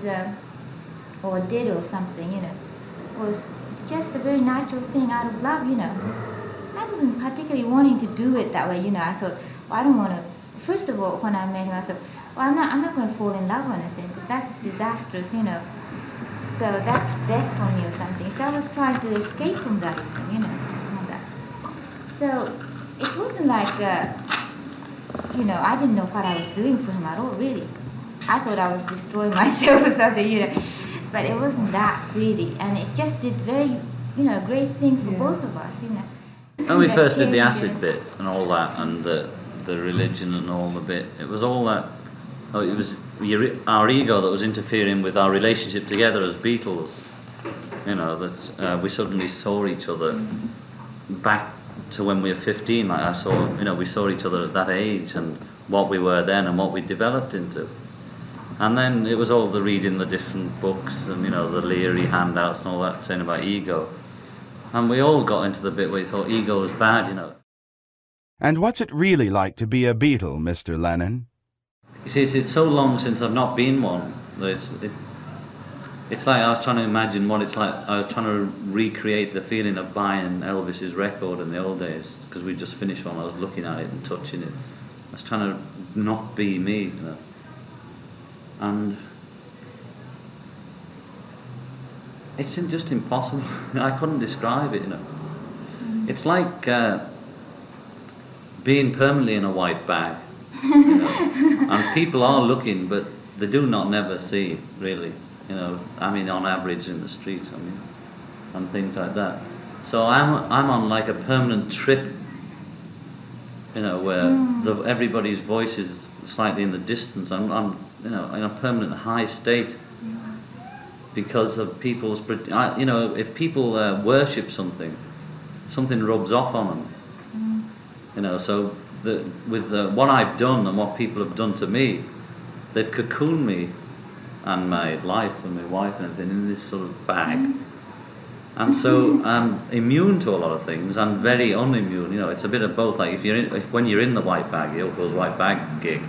or did or something, you know, was just a very natural thing out of love, you know. I wasn't particularly wanting to do it that way, you know. I thought, well, I don't want to, first of all, when I met him, I thought, well, I'm not going to fall in love or anything, because that's disastrous, you know. So that's death for me or something. So I was trying to escape from that, you know, all that. So it wasn't like, I didn't know what I was doing for him at all, really. I thought I was destroying myself or something, But it wasn't that, really. And it just did very, great thing for both of us, When we first did the acid bit and all that, and the religion and all the bit, it was all that. It was our ego that was interfering with our relationship together as Beatles. That we suddenly saw each other back to when we were 15. Like I saw, we saw each other at that age and what we were then and what we developed into. And then it was all the reading the different books and the Leary handouts and all that saying about ego. And we all got into the bit where we thought ego was bad, And what's it really like to be a Beatle, Mr. Lennon? You see, it's so long since I've not been one. It's like I was trying to imagine what it's like. I was trying to recreate the feeling of buying Elvis's record in the old days, because we just finished one. I was looking at it and touching it. I was trying to not be me, And it's just impossible. I couldn't describe it, It's like being permanently in a white bag, and people are looking, but they do not never see, really, on average in the streets, and things like that. So I'm on like a permanent trip, where everybody's voice is slightly in the distance. I'm in a permanent high state because of people's, if people worship something rubs off on them, so with what I've done and what people have done to me, they've cocooned me and my life and my wife and everything in this sort of bag. And so I'm immune to a lot of things. I'm very unimmune. It's a bit of both. Like when you're in the white bag, those white bag gig,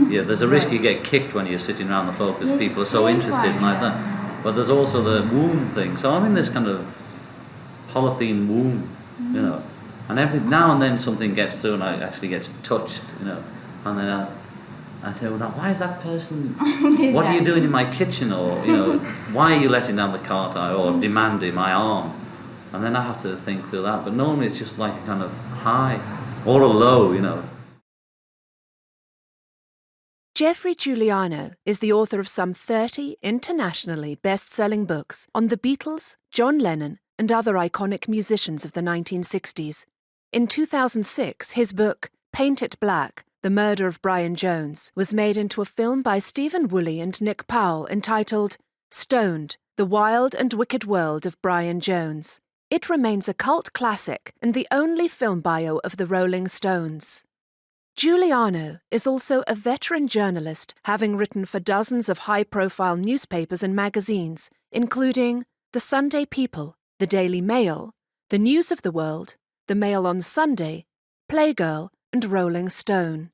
there's a risk you get kicked when you're sitting around the floor because people are so interested and like that. But there's also the womb thing. So I'm in this kind of polythene womb, And every now and then something gets through and I actually get touched, And then I say, well, why is that person? What are you doing in my kitchen? Or why are you letting down the car tire or demanding my arm? And then I have to think through that. But normally it's just like a kind of high or a low, Geoffrey Giuliano is the author of some 30 internationally best-selling books on the Beatles, John Lennon, and other iconic musicians of the 1960s. In 2006, his book, Paint It Black, The Murder of Brian Jones, was made into a film by Stephen Woolley and Nick Powell entitled Stoned, The Wild and Wicked World of Brian Jones. It remains a cult classic and the only film bio of the Rolling Stones. Giuliano is also a veteran journalist, having written for dozens of high-profile newspapers and magazines, including The Sunday People, The Daily Mail, The News of the World, The Mail on Sunday, Playgirl, and Rolling Stone.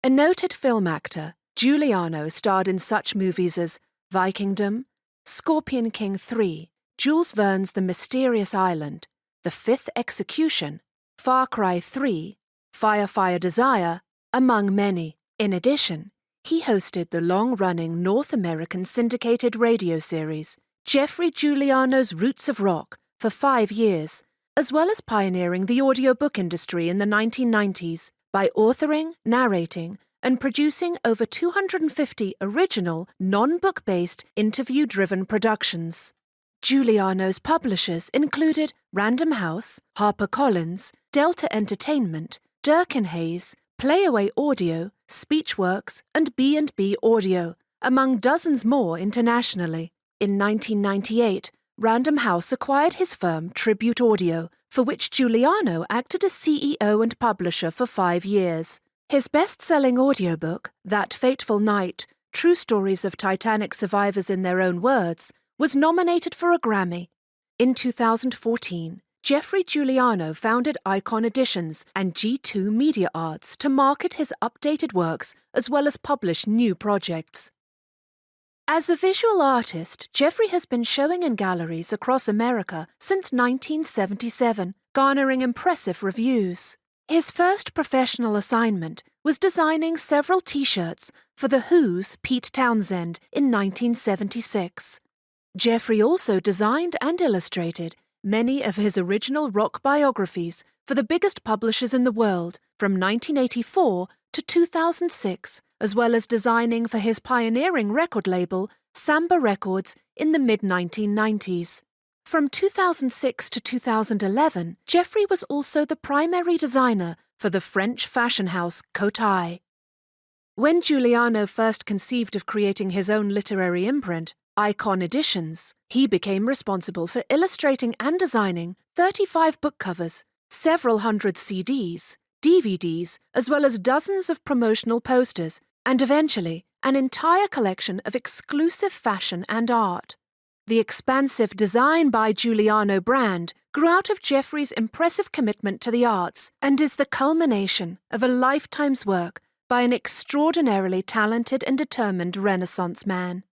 A noted film actor, Giuliano starred in such movies as Vikingdom, Scorpion King 3, Jules Verne's The Mysterious Island, The Fifth Execution, Far Cry 3, Fire Desire, among many. In addition, he hosted the long-running North American syndicated radio series, Geoffrey Giuliano's Roots of Rock, for 5 years, as well as pioneering the audiobook industry in the 1990s by authoring, narrating, and producing over 250 original, non-book-based, interview-driven productions. Giuliano's publishers included Random House, HarperCollins, Delta Entertainment, Durkin Hayes, Playaway Audio, Speechworks, and B&B Audio, among dozens more internationally. In 1998, Random House acquired his firm Tribute Audio, for which Giuliano acted as CEO and publisher for 5 years. His best-selling audiobook, That Fateful Night, True Stories of Titanic Survivors in Their Own Words, was nominated for a Grammy. In 2014, Geoffrey Giuliano founded Icon Editions and G2 Media Arts to market his updated works as well as publish new projects. As a visual artist, Geoffrey has been showing in galleries across America since 1977, garnering impressive reviews. His first professional assignment was designing several T-shirts for The Who's Pete Townsend in 1976. Geoffrey also designed and illustrated many of his original rock biographies for the biggest publishers in the world from 1984 to 2006, as well as designing for his pioneering record label, Samba Records, in the mid-1990s. From 2006 to 2011, Geoffrey was also the primary designer for the French fashion house Cotai. When Giuliano first conceived of creating his own literary imprint, Icon Editions, he became responsible for illustrating and designing 35 book covers, several hundred CDs, DVDs, as well as dozens of promotional posters, and eventually an entire collection of exclusive fashion and art. The expansive Design by Giuliano brand grew out of Geoffrey's impressive commitment to the arts and is the culmination of a lifetime's work by an extraordinarily talented and determined Renaissance man.